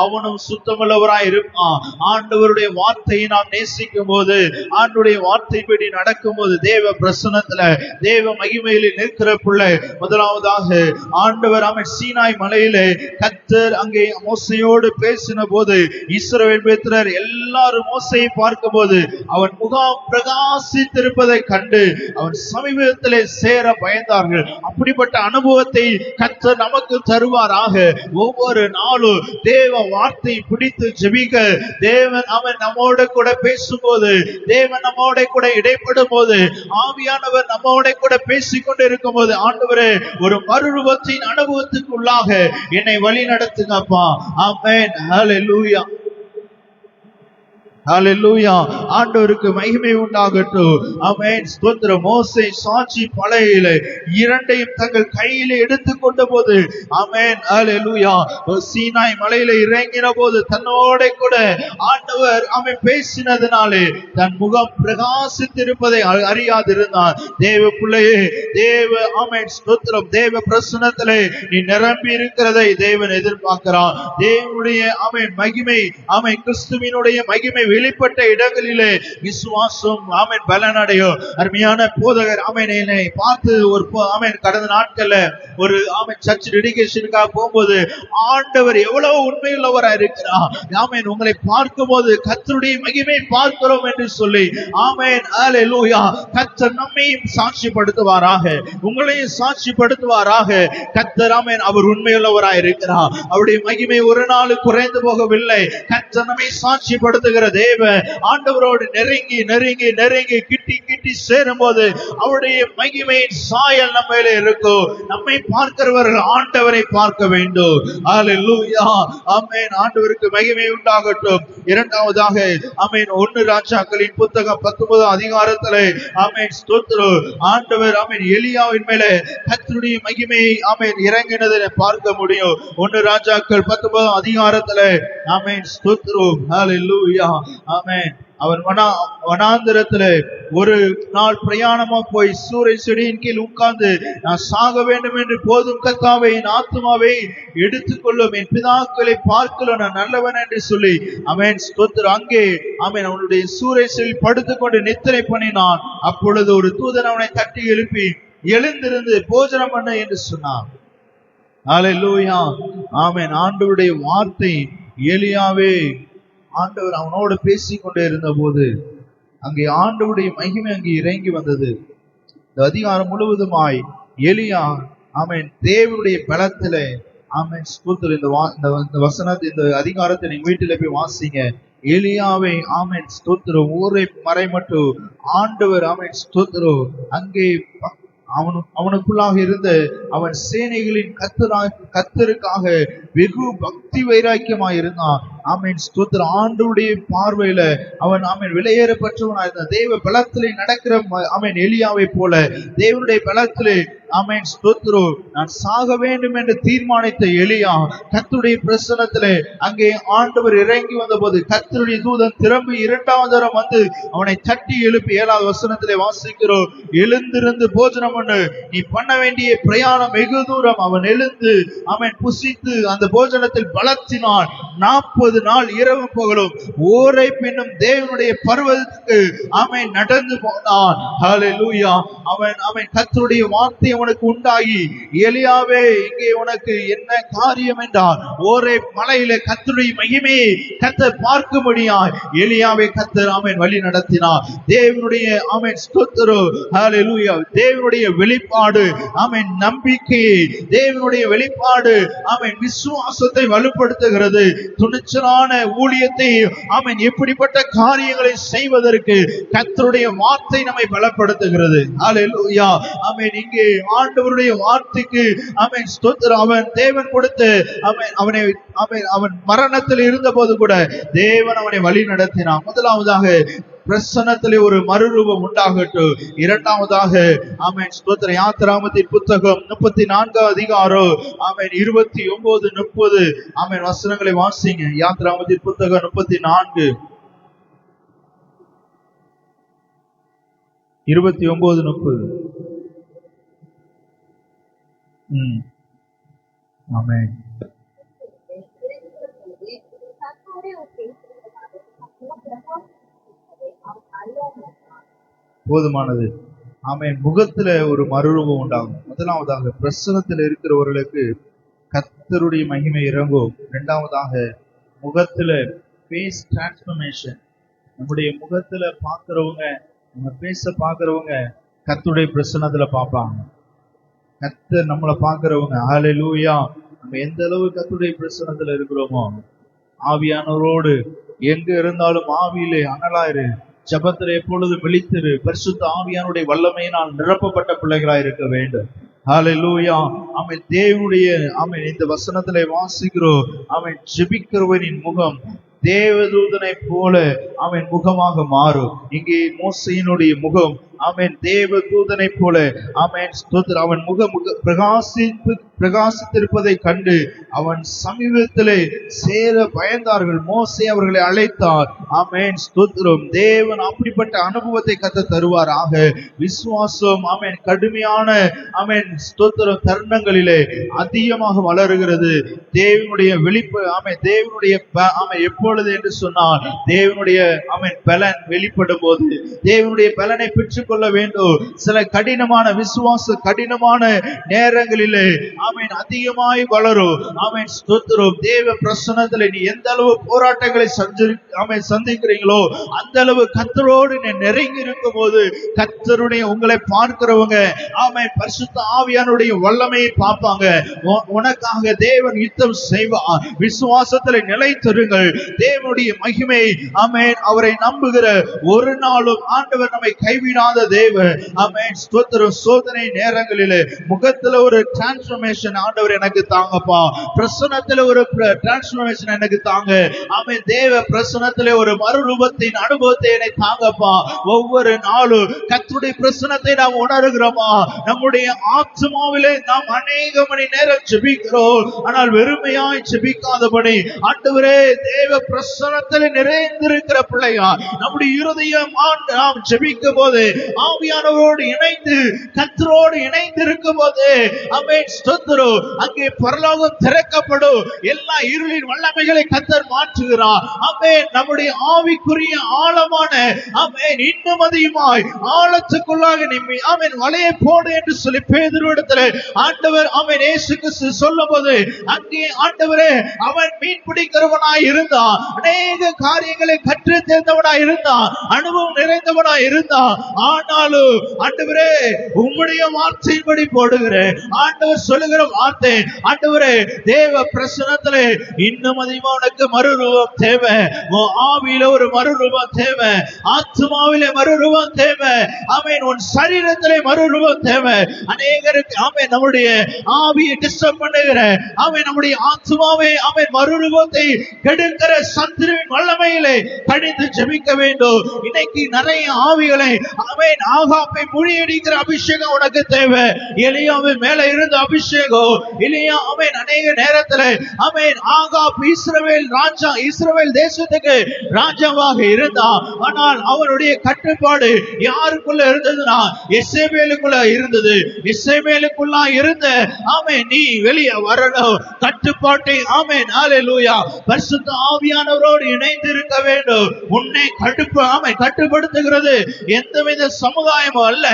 Speaker 1: அவனும் சுத்தமுள்ளவராய் இருப்பான். ஆண்டவருடைய வார்த்தையை நாம் நேசிக்கும் போது, ஆண்டவருடைய வார்த்தைப்படி நடக்கும் போது தேவ பிரசன்னத்துல தேவ மகிமையில நிற்கிற பிள்ளை முதலாவதாக ஆண்டவர் ஆமென் சீனாய் மலையிலே கர்த்தர் அங்கே மோசையோடு பேசின போது இஸ்ரவேல் புத்திரர் எல்லாரும் மோசையை பார்க்கும் போது அவன் முகம் பிரகாசித்திருப்பதை கண்டு அவன் சமீபத்திலே சேர பயந்தார்கள். அப்படிப்பட்ட அனுபவத்தை கர்த்தர் நமக்கு தருவாராக. ஒவ்வொரு நாளும் தேவ வார்த்தை பிடித்து ஜெபிக்க, தேவன் அவன் நம்மோட கூட பேசும்போது, தேவன் நம்மோட கூட இடைப்படும் போது, ஆவியானவர் நம்மோட கூட பேசிக்கொண்டு இருக்கும் போது, ஆண்டவரே ஒரு மறுரூபத்தின் அனுபவத்துக்கு உள்ளாக என்னை வழி நடத்துங்கப்பா. ஆமென் ஹல்லேலூயா ஹல்லேலூயா. ஆண்டவருக்கு மகிமை உண்டாகட்டும். ஆமென் ஸ்தோத்திரம். மோசே சாட்சி பலகையிலே இரண்டையும் தங்கள் கையிலே எடுத்துக் கொண்ட போது ஆமென் ஹல்லேலூயா சீனாய் மலையில இறங்கின போது தன்னோட கூட ஆண்டவர் அவன் பேசினதுனாலே தன் முகம் பிரகாசித்திருப்பதை அறியாதிருந்தான். தேவ பிள்ளையே, தேவ ஆமென் ஸ்தோத்திரம் தேவ பிரசன்னத்திலே நீ நிரம்பி இருக்கிறதை தேவன் எதிர்பார்க்கிறான். தேவனுடைய ஆமென் மகிமை, ஆமென் கிறிஸ்துவினுடைய மகிமை வெளிப்பட்ட இடங்களிலே விசுவாசம் ஆமென் பலனடையும். அருமையான போதகர் ஆமென் என்னை பார்த்து ஒரு ஆமென் கடந்த நாட்கள்ல ஒரு ஆமென் சர்ச் டெடிகேஷனுக்காக போகும்போது ஆண்டவர் எவ்வளவு உண்மையுள்ளவராக இருக்கிறார். ஆமென் உங்களை பார்க்கும் போது கர்த்தருடைய மகிமை பார்க்கிறோம் என்று சொல்லி ஆமென் ஹல்லேலூயா கர்த்தர் நம்மையும் சாட்சிப்படுத்துவாராக, உங்களையும் சாட்சிப்படுத்துவாராக. கர்த்தர் ஆமென் அவர் உண்மையுள்ளவராக இருக்கிறார். அவருடைய மகிமை ஒரு நாள் குறைந்து போகவில்லை. கர்த்தர் நம்மை சாட்சிப்படுத்துகிற தேவன் ஆண்டவரோடு நெருங்கி நெருங்கி நெருங்கி கிட்டி கிட்டி சேரும் போது அவருடைய மகிமையின் சாயல் நம்ம மேலே இருக்கும். நம்மை பார்க்கிறவர்கள் ஆண்டவரை பார்க்க வேண்டும். ஹல்லேலூயா, ஆமென். ஆண்டவருக்கு மகிமை உண்டாகட்டும். இரண்டாவதாக ஆமென், 1 ராஜாக்களின் புத்தகம் 19 அதிகாரத்திலே ஆமென் ஸ்தோத்திரம், ஆண்டவர் ஆமென் எலியாவின் மேலே கர்த்தருடைய மகிமை ஆமென் இறங்கினதை பார்க்க முடியும். 1 ராஜாக்கள் 19 அதிகாரத்திலே ஆமென் ஸ்தோத்திரம், ஹல்லேலூயா, ஆமென். அவன் வனாந்திரத்துல ஒரு நாள் பிரயாணமா போய் சூறை செடியின் கீழ் உட்கார்ந்து நான் சாக வேண்டும் என்று போதும் கர்த்தாவே, என் ஆத்துமாவை எடுத்துக்கொள்ளும், என் பிதாக்களை பார்க்கல நான் நல்லவன் என்று சொல்லி அவன் ஸ்தோத்திரம் அங்கே அவன் அவனுடைய சூறை செடியில் படுத்துக்கொண்டு நித்திரை பண்ணினான். அப்பொழுது ஒரு தூதன் அவனை தட்டி எழுப்பி எழுந்திருந்து போஜனம் பண்ண என்று சொன்னான். ஹல்லேலூயா, ஆமென். ஆண்டவருடைய வார்த்தை எலியாவே, ஆண்டவர் அவனோடு பேசிக்கொண்டே இருந்த போது அங்கே ஆண்டவருடைய மகிமை அங்கே இறங்கி வந்தது. இந்த அதிகாரம் முழுவதுமாய் எலியா ஆமென் தேவனுடைய பலத்திலே ஆமென் ஸ்தோத்திரம். இந்த வசனத்தை இந்த அதிகாரத்தை நீங்க வீட்டில போய் வாசிங்க. எலியாவை ஆமென் ஸ்தோத்திரம் ஊரை மறை மட்டும் ஆண்டவர் ஆமென் ஸ்தோத்திரம் அங்கே அவனுக்குள்ளாக இருந்த அவன் சேனைகளின் கர்த்தருக்காக வெகு பக்தி வைராக்கியமாய் இருந்தான். ஆமென் ஸ்தோத்திரம். ஆண்டவருடைய பார்வையில அவன் ஆமென் விலையேறப்பட்டவனாய் இருந்தான். தேவ பலத்திலே நடக்கிற ஆமென் எலியாவை போல தேவனுடைய பலத்திலே ஆமென் ஸ்தோத்திரம் நான் சாக வேண்டும் என்று தீர்மானித்த எலியா கர்த்தருடைய பிரசன்னத்திலே அங்கே ஆண்டவர் இறங்கி வந்த போது கர்த்தருடைய தூதன் திரும்பி 2வது தரம் வந்து அவனை தட்டி எழுப்பி 7வது வசனத்திலே வாசிக்கிறோம், எழுந்திருந்து போஜனம் பண்ணு, நீ பண்ண வேண்டிய பிரயாணம் வெகு தூரம். அவன் எழுந்து அவன் புசித்து அந்த போஜனத்தில் பலத்தினான். 40 நாள் இரவு பகலும் ஓரை பெண்ணும் தேவனுடைய பர்வதத்துக்கு அவன் நடந்து போனான். ஹல்லேலூயா, அவன் கர்த்தருடைய வார்த்தை அவனுக்கு உண்டாகி, எலியாவே இங்கே உனக்கு என்ன காரியம் என்றால் ஓரே மலையிலே கர்த்தருடைய மகிமையை கர்த்தர் பார்க்கும்படியாய் எலியாவை கர்த்தர் ஆமென் வழி நடத்தினார். தேவனுடைய ஆமென் ஸ்தோத்திரம், ஹல்லேலூயா, தேவனுடைய வெளிப்பாடு ஆமென் நம்பிக்கையை, தேவனுடைய வெளிப்பாடு ஆமென் விசுவாசத்தை வலுப்படுத்துகிறது. துணிச்சலான ஊழியத்தை ஆமென் எப்படிப்பட்ட காரியங்களை செய்வதற்கு கர்த்தருடைய வார்த்தை நம்மை பலப்படுத்துகிறது. ஹல்லேலூயா, ஆமென். இங்கே ஆண்டவருடைய வார்த்தைக்கு ஆமென் ஸ்தோத்திரம். அவன் தேவன் கொடுத்து அவன் மரணத்தில் இருந்த போது கூட தேவன் அவனை வழி நடத்தினான். முதலாவதாக பிரசன்னத்திலே ஒரு மறுரூபம் உண்டாகட்டும். இரண்டாவதாக ஆமென் ஸ்தோத்திரம் யாத்திராகமத்தின் புத்தகம் 34 அதிகாரம் ஆமென் 29 30 ஆமென் வசனங்களை வாசிங்க. யாத்திராகமத்தின் புத்தகம் 34 29 30. ஆமென். போதுமானது. ஆமென். முகத்துல ஒரு மறுரூபம் உண்டாகும். முதலாவதாக பிரசன்னத்தில் இருக்கிறவர்களுக்கு கர்த்தருடைய மகிமை இறங்கும். இரண்டாவதாக முகத்துல ஃபேஸ் டிரான்ஸ்ஃபர்மேஷன். நம்முடைய முகத்துல பாக்குறவங்க, நம்ம பேச பாக்குறவங்க கர்த்தருடைய பிரசன்னத்துல பார்ப்பாங்க. கர்த்தர் நம்மளை பாக்குறவங்க ஹல்லேலூயா, நம்ம எந்த அளவு கர்த்தருடைய பிரசன்னத்துல இருக்கிறோமோ, ஆவியானவரோடு எங்க இருந்தாலும் ஆவியிலே அனலாயிரு, ஜபத்திலே எப்பொழுதும் விழித்திரு, பரிசுத்த ஆவியானுடைய வல்லமையினால் நிரப்பப்பட்ட பிள்ளைகளாய் இருக்க வேண்டும். ஹல்லேலூயா, ஆமென். தேவனுடைய ஆமென் இந்த வசனத்திலே வாசிக்கிறோம், ஆமென் ஜெபிக்கிறவனின் முகம் தேவதூதனை போல அவன் முகமாக மாறும். இங்கே மோசேயினுடைய முகம் ஆமென் தேவதூதனை போல ஆமென் ஸ்தோத்திரம் அவன் முகம் பிரகாசித்திருப்பதை கண்டு அவன் சமீபத்திலே சேர பயந்தார்கள். மோசே அவர்களை அழைத்தார். ஆமென் ஸ்தோத்திரம். தேவன் அப்படிப்பட்ட அனுபவத்தை கர்த்தர் தருவார். ஆக விசுவாசம் ஆமென் கடுமையான ஆமென் ஸ்தோத்திரம் தருணங்களிலே அதிகமாக வளருகிறது. தேவனுடைய வெளிப்பு ஆமென் தேவனுடைய ஆமென் எப்பொழுது என்று சொன்னால் தேவனுடைய ஆமென் பலன் வெளிப்படும் போது தேவனுடைய பலனை பெற்றுக் கொள்ள வேண்டும். சில கடினமான விசுவாச கடினமான நேரங்களிலே ஆமென் அதிகமாய் வளரும். ஆமென் ஸ்தோத்திரம். தேவ பிரசன்னத்திலே நீ எந்த அளவு போராட்டங்களை சந்திக்கிறீங்களோ அந்த அளவு கர்த்தரோடு நீ நெருங்கி இருக்கும் போது கர்த்தருடைய உங்களை பார்க்கிறவங்க ஆமென் பரிசுத்த ஆவியானுடைய வல்லமையை பார்ப்பாங்க. உனக்காக தேவன் யுத்தம் செய்வார். விசுவாசத்திலே நிலைத்திருங்கள். தேவனுடைய மகிமை, ஆமென், அவரை நம்புகிற ஒரு நாளும் ஆண்டவர் நம்மை கைவிடாத தேவன். ஆமென், ஸ்தோத்திரம். சோதனை நேரங்களிலே முகத்துல ஒரு டிரான்ஸ்ஃபர்மேஷன் ஆண்டவர் எனக்கு தாங்கப்பா, பிரசன்னத்துல ஒரு டிரான்ஸ்ஃபர்மேஷன் எனக்கு தாங்க. ஆமென், தேவ பிரசன்னத்திலே ஒரு மறுரூபத்தின் அனுபவத்தை எனக்கு தாங்கப்பா. ஒவ்வொரு நாளும் கர்த்தருடைய பிரசன்னத்தை நாம் உணர்கிறோமா? நம்முடைய ஆத்மாவிலே நாம் அநேக மணி நேரம் ஜெபிக்கிறோம், ஆனால் வெறுமையாய் ஜெபிக்காதபடி ஆண்டவரே தேவ பிரசன்னத்தில் நிறைந்திருக்கிற பிள்ளையா நம்முடைய இருதயம் நாம் ஜெபிக்கும் போது ஆவியானவரோடு இணைந்து கர்த்தரோடு இணைந்து இருக்கும் போது ஆமென், ஸ்தோத்திரம், அங்கே பரலோகம் திறக்கப்படும். எல்லா இருளின் வல்லமைகளை கர்த்தர் மாற்றுகிறார். ஆமென், நம்முடைய ஆவிக்குரிய ஆழமான ஆமென் இன்னும் அதிகமாய் ஆழத்துக்குள்ளாக நிம்மி ஆமென் வலையை போடு என்று சொல்லி பேதுருவிடத்தில் ஆண்டவர் ஆமென் இயேசு கிறிஸ்து சொல்லும்போது அங்கே ஆண்டவரே அவன் மீன் பிடிக்கிறவனாய் இருந்தான், அநேக காரியங்களை கற்று தேர்ந்தவனாய் இருந்தான், அனுபவம் நிறைந்தவனாய் இருந்தான். ஆனாலும் ஆண்டவரே உம்முடைய வார்த்தையின்படி போடுகிறேன். ஆண்டவர் சொல்லுகிற வார்த்தை, ஆண்டவரே தேவ பிரசன்னத்திலே இன்னும் அதிகமா உனக்கு மறுரூபம் தேவை, உன் ஆவியில ஒரு மறுரூபம் தேவை, ஆத்மாவிலே மறுரூபம் தேவை, ஆமென், உன் சரீரத்திலே மறுரூபம் தேவை. அநேகருக்கு ஆமென் நம்முடைய ஆவியை டிஸ்டர்ப் பண்ணுகிற ஆமென் நம்முடைய ஆத்மாவை ஆமென் மறுரூபத்தை கெடுக்கிற சத்துருவின் வல்லமையிலே கடிந்து ஜெபிக்க வேண்டும். இன்னைக்கு நிறைய ஆவிகளை ஆமென் ஆகாப்பை முறியடிக்கிற அபிஷேகம் உனக்கு தேவை. எலியாவின் மேல இருந்த அபிஷேகம், எலியா ஆமென் அநேக நேரத்துல ஆமென் ஆகாப் இஸ்ரவேல் ராஜா, இஸ்ரவேல் தேசத்துக்கு ராஜாவாக இருந்தான். ஆனால் அவனுடைய கட்டுப்பாடு யாருக்குள்ள இருந்ததுன்னா எசேபேலுக்குள்ள இருந்தது. எசேபேலுக்குள்ள இருந்த ஆமென் நீ வெளியே வரணும், கட்டுப்பாட்டை ஆமென் ஹல்லேலூயா பரிசுத்த ஆவியானவரோடு இணைந்து இருக்க வேண்டும். உன்னை கட்டுப்படுத்துகிறது எந்தவித சமுதாயமும் அல்ல.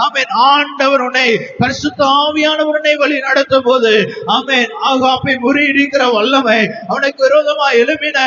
Speaker 1: ஆமென், ஆண்டவர் உன்னை பரிசுத்த ஆவியானவரை வழி நடத்தும் போது ஆமென் ஆகாப்பை முறியடிக்கிற வல்லமை அவனுக்கு விரோதமாக எழுப்பின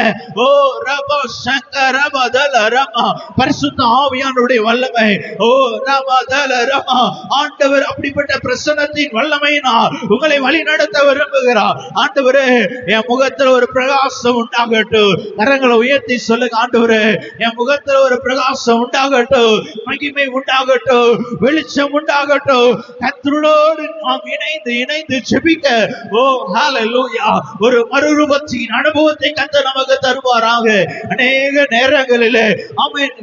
Speaker 1: ஓ ரபா சங்கர பதல ரமா பரிசுத்த ஆவியானவருடைய வல்லமை ஓ ரபா தல ரமா ஆண்டவர் அப்படிப்பட்ட பிரசன்னத்தின் வல்லமையினால் உங்களை வழி நடத்த விரும்புகிறார். ஆண்டவரே என் முகத்தில் ஒரு பிரகாசம் உண்டாகட்டும். கரங்களை உயர்த்தி சொல்லுங்க, ஆண்டவரே என் முகத்தில் ஒரு பிரகாசம் உண்டாகட்டும், மகிமை உண்டாகட்டும், வெளிச்சம் உண்டாகட்டும். கர்த்தரோடு நாம் இணைந்து ஜெபிக்க ஓ ஹல்லேலூயா ஒரு மறுரூபத்தின் அனுபவத்தை கர்த்தர் நமக்கு தருவாராக. அநேக நேரங்களிலே ஆமென்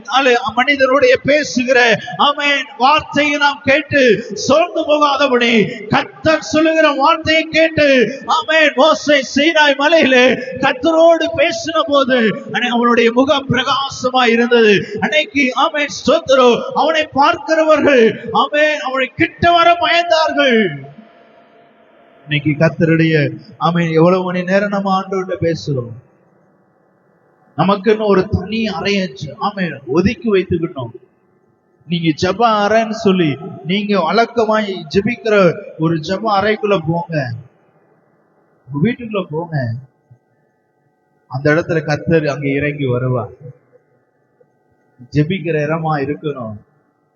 Speaker 1: மனிதனுடைய பேசுகிற ஆமென் வார்த்தையை நாம் கேட்டு சோர்ந்து போகாதபடி கர்த்தர் சொல்லுகிற வார்த்தையை கேட்டு ஆமென் மோசே சீனாய் மலையிலே கர்த்தரோடு பேசின போது அவனுடைய முகம் பிரகாசமா இருந்தது. அன்னைக்கு ஆமென் ஸ்தோத்திரம், அவனை பார்க்கிறவர்கள் ஆமென் அவனை கிட்ட வர பயந்தார்கள். இன்னைக்கு கர்த்தருடைய ஆமென் எவ்வளவு மணி நேரம் நம்ம ஆண்டவர்கிட்ட பேசுறோம். நமக்குன்னு ஒரு தனி அறைய ஆமென் ஒதுக்கி வைத்துக்கிட்டோம். நீங்க ஜெப அறைன்னு சொல்லி நீங்க வழக்கமாய் ஜெபிக்கிற ஒரு ஜெப அறைக்குள்ள போங்க, வீட்டுக்குள்ள போங்க. அந்த இடத்துல கர்த்தர் அங்க இறங்கி வருவார். ஜெபிக்கிற இடமா இருக்கணும்.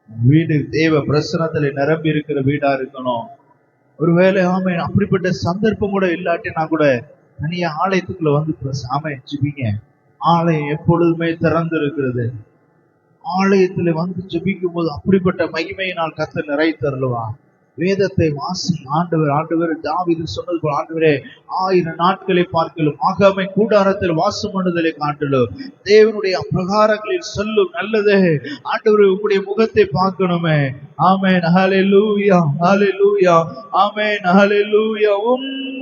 Speaker 1: வீடு தேவ பிரசன்னத்துல நிரம்பி இருக்கிற வீடா இருக்கணும். ஒருவேளை ஆமென் அப்படிப்பட்ட சந்தர்ப்பம் கூட இல்லாட்டினா கூட தனியா ஆலயத்துக்குள்ள வந்து ஆமென் ஜெபிங்க. ஆலயம் எப்பொழுதுமே திறந்து இருக்கிறது. ஆலயத்துல வந்து ஜெபிக்கும் போது அப்படிப்பட்ட மகிமையினால் கர்த்தர் நிறைத்தருளுவா. வேதத்தை வாசி. ஆண்டவர் தாவீது சொன்னது போல, ஆண்டவரே 1000 நாட்களை பார்க்கலும் ஆகாமை கூடாரத்தில் வாசம் பண்ணுதலை காட்டலும் தேவனுடைய பிரகாரங்களில் சொல்லும் நல்லது. ஆண்டவர் உங்களுடைய முகத்தை பார்க்கணுமே. ஆமென் ஹல்லேலூயா ஹல்லேலூயா ஆமென் ஹல்லேலூயா.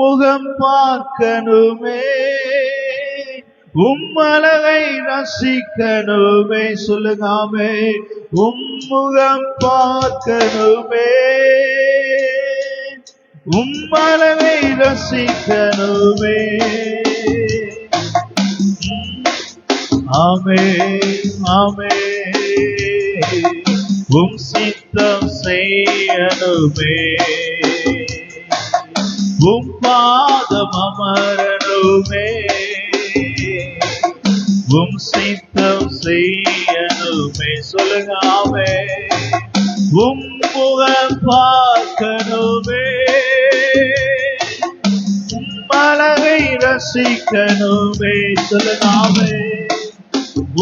Speaker 1: முகம் பார்க்கணுமே, உம்மழகை ரசிக்கணுமே. சொல்லுங்காமே, உம்முகம் பார்க்கணுமே, உம்மழகை ரசிக்கணுமே. ஆமே ஆமே உம் சித்தம் செய்யணுமே, உம் பாதம் அமரணுமே, உம் சித்தம் செய்யணுமே. சொல்லுங்க ஆமே. உம் முகம் பார்க்கணுமே, உம் அழகை ரசிக்கணுமே சொல்லலாமே,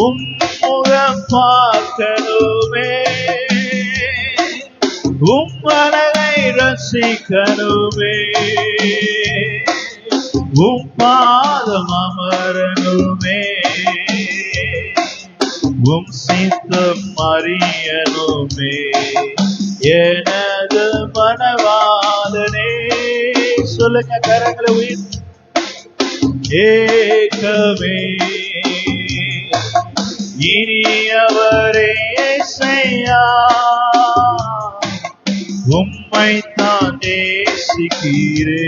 Speaker 1: உம்முகம் பார்க்கணுமே, உம்மழகை ரசிக்கணுமே, பாதம் அமரணுமே, சித்தம் அறியணுமே, எனது மனவாளனே. சொல்லுங்க கரங்களை உயிர் ஏகமே இனியவரே செய்யா, உம்மைத்தான் நேசிக்கிறே,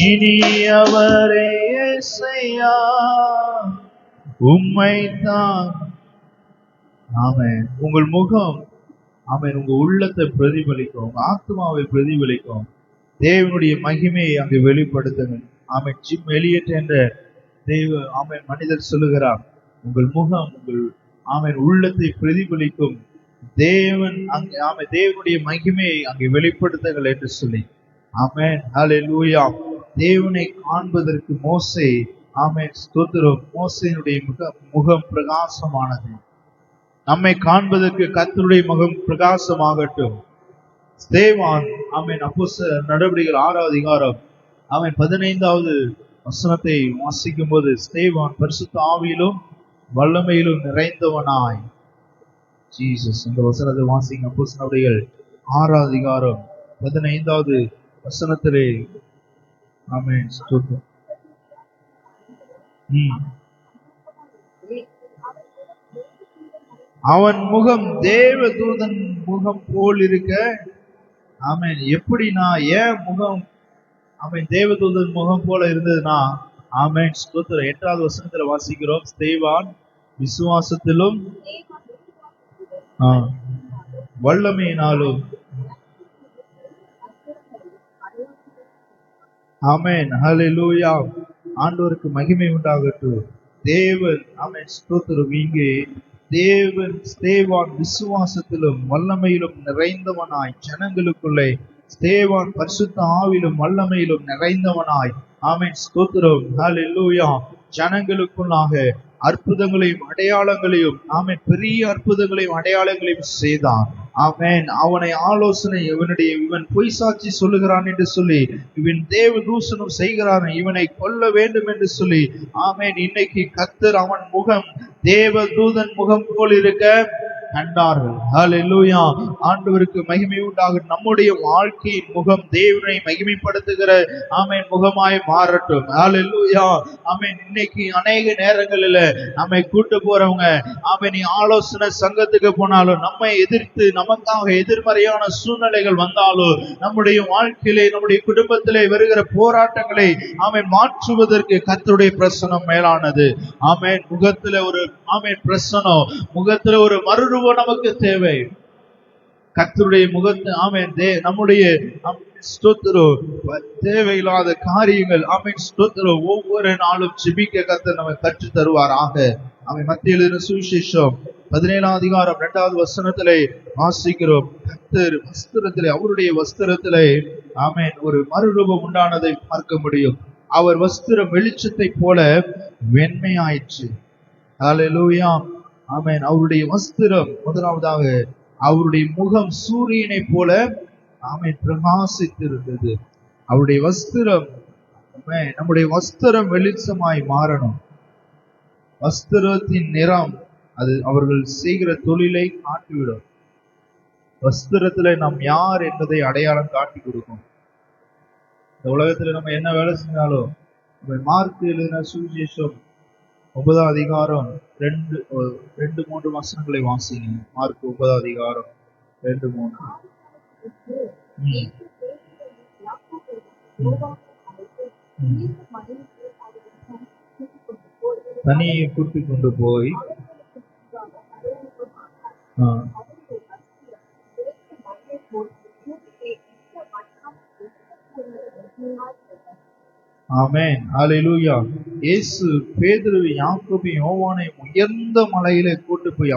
Speaker 1: இனியவரே செய்யா, உம்மைத்தான். ஆமென். உங்கள் முகம் ஆமென் உங்க உள்ளத்தை பிரதிபலிக்கும், உங்க ஆத்மாவை பிரதிபலிக்கும். தேவனுடைய மகிமையை அங்கு வெளிப்படுத்துங்கள். ஆமென். ஜிம் எலியட் என்ற தேவ ஆமென் மனிதர் சொல்லுகிறார், உங்கள் முகம் உங்கள் ஆமென் உள்ளத்தை பிரதிபலிக்கும். தேவன் அங்கு ஆமென் தேவனுடைய மகிமையை அங்கு வெளிப்படுத்துங்கள் என்று சொல்லி. ஆமென். ஹல்லேலூயா. தேவனை காண்பதற்கு மோசே ஆமென் ஸ்தோத்திரம், மோசேனுடைய முகம் பிரகாசமானது. நம்மை காண்பதற்கு கர்த்தருடைய முகம் பிரகாசமாகட்டும். ஸ்தேவான் ஆமென் அப்போஸ்தலர் நடவடிக்கைகள் 6வது அதிகாரம் ஆமென் 15வது வசனத்தை வாசிக்கும் போது, ஸ்தேவான் பரிசுத்த ஆவியிலும் வல்லமையிலும் நிறைந்தவனாய். ஜீசஸ். இந்த வசனத்தை வாசிங்க. அப்போஸ்தலர் நடவடிக்கைகள் 6வது அதிகாரம் 15வது வசனத்திலே ஆமென் ஸ்தோத்திரம். அவன் முகம் தேவதூதன் முகம் போல் இருக்க. ஆமென். எப்படின்னா ஏன் முகம் ஆமென் தேவதூதன் முகம் போல இருந்ததுன்னா, ஆமென் ஸ்தோத்திரம் 8வது வசனத்துல வாசிக்கிறோம், ஸ்தேவான் விசுவாசத்திலும் வல்லமையினாலும். ஆமென். ஹல்லேலூயா. ஆண்டவருக்கு மகிமை உண்டாகட்டும். தேவன் ஆமென் ஸ்தோத்திரம் இங்கே தேவன் ஸ்தேவான் விசுவாசத்திலும் வல்லமையிலும் நிறைந்தவனாய் ஜனங்களுக்குள்ளே, ஸ்தேவான் பரிசுத்த ஆவிலும் வல்லமையிலும் நிறைந்தவனாய் ஆமென் ஸ்தோத்திரம் ஹல்லேலூயா ஜனங்களுக்குள்ளாக அற்புதங்களையும் அடையாளங்களையும் ஆமென் பெரிய அற்புதங்களையும் அடையாளங்களையும் செய்தான். ஆமென். அவனை ஆலோசனை இவன் பொய் சாட்சி சொல்லுகிறான் என்று சொல்லி இவன் தேவ தூஷணம் செய்கிறான், இவனை கொல்ல வேண்டும் என்று சொல்லி ஆமென் இன்னைக்கு கர்த்தர் அவன் முகம் தேவ தூதன் முகம் போல் இருக்க கண்டார்கள். ஹல்லேலூயா. ஆண்டவருக்கு மகிமை உண்டாகட்டும். நம்முடைய வாழ்க்கையின் முகம் தேவனை மகிமைப்படுத்துகிற ஆமென் முகமாய் மாறட்டும். ஹல்லேலூயா. ஆமென். இன்னைக்கு அநேக நேரங்களில் நம்மை கூட்டு போறவங்க ஆமென் ஆலோசனை சங்கத்துக்கு போனாலும், நம்மை எதிர்த்து நமக்காக எதிர்மறையான சூழ்நிலைகள் வந்தாலும், நம்முடைய வாழ்க்கையிலே நம்முடைய குடும்பத்திலே வருகிற போராட்டங்களை ஆமென் மாற்றுவதற்கு கர்த்தருடைய பிரசன்னம் மேலானது. ஆமென். முகத்துல ஒரு ஆமென் பிரசன்னம், முகத்துல ஒரு மறுரூபம் நமக்கு தேவை. கர்த்தருடைய முகத்தை ஆமென் நம்முடைய ஸ்தோத்திரம் தேவையில்லாத காரியங்கள் ஆமென் ஸ்தோத்திரம் ஒவ்வொரு நாளும் ஜெபிக்க கர்த்தர் நமக்கு கற்று தருவாராக. ஆமென். மத்தேயு சுவிசேஷம் 17வது அதிகாரம் 2வது வசனத்திலே வாசிக்கிறோம், கர்த்தர் வஸ்திரத்திலே அவருடைய வஸ்திரத்திலே ஆமென் ஒரு மறுரூபம் உண்டானதை பார்க்க முடியும். அவர் வஸ்திரம் வெளிச்சத்தை போல வெண்மையாயிற்று. ஹல்லேலூயா. ஆமென். அவருடைய வஸ்திரம் முதலாவதாக அவருடைய முகம் சூரியனை போல ஆமென் பிரகாசித்திருந்தது. அவருடைய வஸ்திரம் நம்முடைய வஸ்திரம் வெளிச்சமாய் மாறணும். வஸ்திரத்தின் நிறம் அது அவர்கள் செய்கிற தொழிலை காட்டிவிடும். வஸ்திரத்துல நாம் யார் என்பதை அடையாளம் காட்டி கொடுக்கும். இந்த உலகத்துல நம்ம என்ன வேலை செஞ்சாலும் மார்க் எழுதின சுவிசேஷம் 9வது அதிகாரம் 2-3 வசனங்களை வாசிங்க. மார்க் 9வது அதிகாரம் 2-3. தனியை கூட்டி கொண்டு போய் ஆமென். ஹல்லேலூயா. இயேசு பேதுரு யாக்கோபு யோவானை உயர்ந்த மலையிலே கூட்டி போய்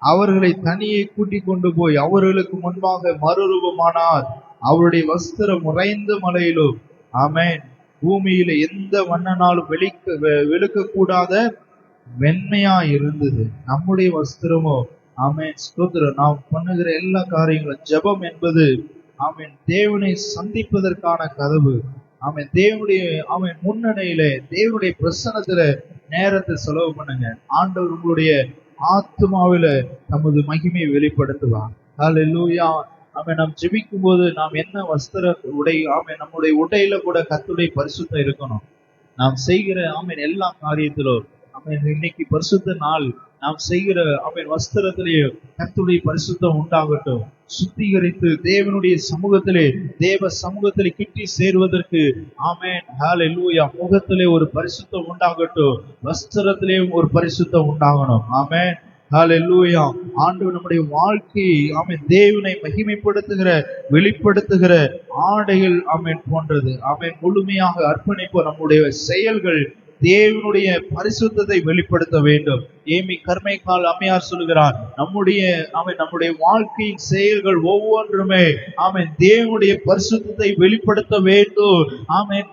Speaker 1: அவர்களை தனியே கூட்டி கொண்டு போய் அவர்களுக்கு முன்பாக மறுரூபமானார். அவருடைய வஸ்திரம் உறைந்த மலையிலும் ஆமென். பூமியில எந்த வண்ணனாலும் வெளுக்க கூடாத வெண்மையா இருந்தது நம்முடைய வஸ்திரமோ. ஆமென், ஸ்தோத்திரம். நாம் பண்ணுகிற எல்லா காரியங்களும் ஜெபம் என்பது ஆமென் தேவனை சந்திப்பதற்கான கதவு. ஆமென், தேவனுடைய முன்னணியில தேவனுடைய பிரசன்னத்துல நேரத்தை செலவு பண்ணுங்க. ஆண்டவர் உங்களுடைய ஆத்மாவில நமது மகிமையை வெளிப்படுத்துவார். ஹல்லேலூயா. நாம் ஜெபிக்கும் போது நாம் என்ன வஸ்திர உடை, நம்முடைய உடையில கூட கர்த்தருடைய பரிசுத்தம் இருக்கணும். நாம் செய்கிற எல்லா காரியத்திலும் இன்னைக்கு பரிசுத்த நாள், நாம் செய்கிற வஸ்திரத்திலேயே கர்த்தருடைய பரிசுத்தம் உண்டாகட்டும். சுத்திகரித்து தேவனுடைய சமூகத்திலே தேவ சமூகத்திலே கிட்டி சேருவதற்கு ஆமென் ஹல்லேலூயா முகத்திலே ஒரு பரிசுத்தம் உண்டாகட்டும், வஸ்திரத்திலேயும் ஒரு பரிசுத்தம் உண்டாகணும். ஆமென் ஹல்லேலூயா. ஆண்டவர் நம்முடைய வாழ்க்கையை தேவனை மகிமைப்படுத்துகிற வெளிப்படுத்துகிற ஆடைகள் போன்றது. முழுமையாக அர்ப்பணிப்பு. நம்முடைய செயல்கள் தேவனுடைய பரிசுத்தத்தை வெளிப்படுத்த வேண்டும். ஏமி கர்மைக்கால் அம்மையார் சொல்லுகிறார், நம்முடைய வாழ்க்கையின் செயல்கள் ஒவ்வொன்றுமே தேவனுடைய பரிசுத்தத்தை வெளிப்படுத்த வேண்டும்.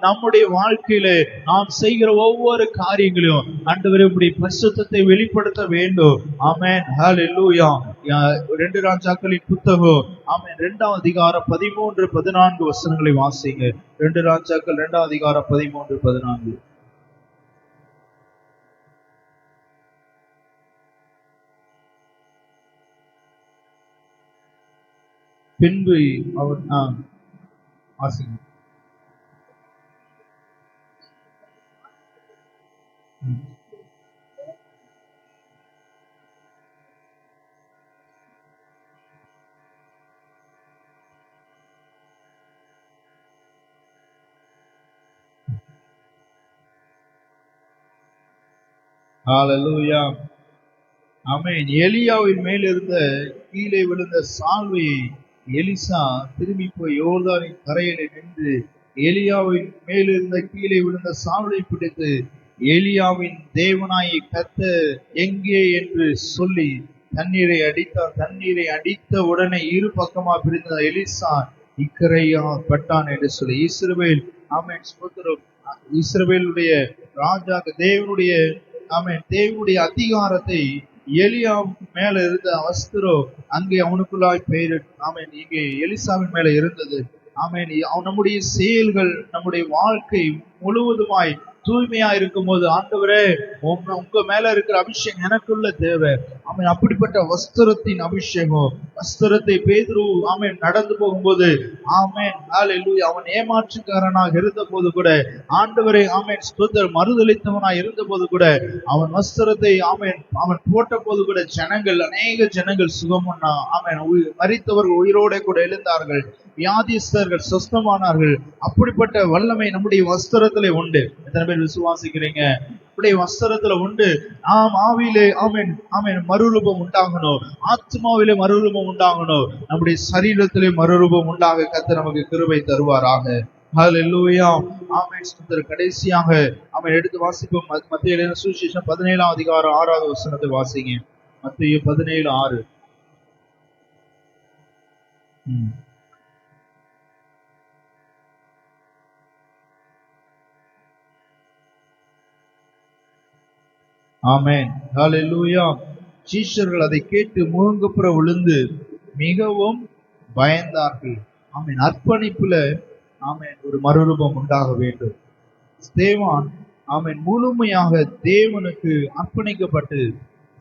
Speaker 1: நம்முடைய வாழ்க்கையில நாம் செய்கிற ஒவ்வொரு காரியங்களையும் ஆண்டவரே உம்முடைய பரிசுத்தத்தை வெளிப்படுத்த வேண்டும். ஆமென் ஹல்லேலூயா. 2 ராஜாக்களின் புத்தகம் 2ஆம் அதிகாரம் 13-14 வசனங்களை வாசிங்க. 2 ராஜாக்கள் 2ஆம் அதிகாரம் 13-14. பின்பு அவர் வாசிங்க. ஹல்லேலூயா. ஆமென். எலியாவின் மேலிருந்த கீழே விழுந்த சால்வையை எலிசா திரும்பி போய் யோர்தானின் கரையிலே நின்று எலியாவின் மேலிருந்த கீழே விழுந்த சால்வை பிடித்து, எலியாவின் தேவனாய் கர்த்தர் எங்கே என்று சொல்லி தண்ணீரை அடித்தார். தண்ணீரை அடித்த உடனே இரு பக்கமா பிரிந்த எலிசா இக்கரையா பட்டான் என்று சொல்லி இஸ்ரவேல் இஸ்ரவேலுடைய ராஜா தேவனுடைய தேவனுடைய அதிகாரத்தை எலியா மேல இருந்த வஸ்திரம் அங்கே அவனுக்குள்ளாய் பெயர் இங்கே எலிசாவின் மேல இருந்தது. நம்முடைய செயல்கள் நம்முடைய வாழ்க்கை முழுவதுமாய் தூய்மையா இருக்கும் போது ஆண்டவரே உங்க மேல இருக்கிற அபிஷேகம் எனக்குள்ள தேவை. அப்படிப்பட்ட வஸ்திரத்தின் அபிஷேகம். வஸ்திரத்தை பேதுரு நடந்து போகும்போது அவன் ஏமாற்றுக்காரனாக இருந்த போது கூட ஆண்டவரை ஸ்தோத்திரம் மறுதளித்தவனாய் இருந்த போது கூட அவன் வஸ்திரத்தை அவன் போட்ட போது கூட அநேக ஜனங்கள் சுகமன்னா மரித்தவர்கள் உயிரோட கூட எழுந்தார்கள். வியாதிஸ்தர்கள் சொஸ்தமானார்கள். அப்படிப்பட்ட வல்லமை நம்முடைய வஸ்திரத்திலே உண்டு. எத்தனை பேர் விசுவாசிக்கிறீங்க? நம்முடைய வஸ்திரத்துல உண்டு. நாம் ஆவியிலே மறுரூபம் உண்டாகணும், ஆத்மாவிலே மறுரூபம் உண்டாகணும், நம்முடைய சரீரத்திலே மறுரூபம் உண்டாக கர்த்தர் நமக்கு கிருபை தருவாராக. ஹல்லேலூயா. கடைசியாக எடுத்து வாசிப்போம். மத்தேயு எழுதின சுவிசேஷம் 17ஆம் அதிகாரம் 6வது வசனத்தை வாசிங்க. மத்தேயு 17:6. ஆமென் ஹல்லேலூயா. சீஷர்கள் அதை கேட்டு முழங்குப்புற விழுந்து மிகவும் பயந்தார்கள். அர்ப்பணிப்புல ஒரு மறுரூபம் உண்டாக வேண்டும். ஸ்தேவான் முழுமையாக தேவனுக்கு அர்ப்பணிக்கப்பட்டு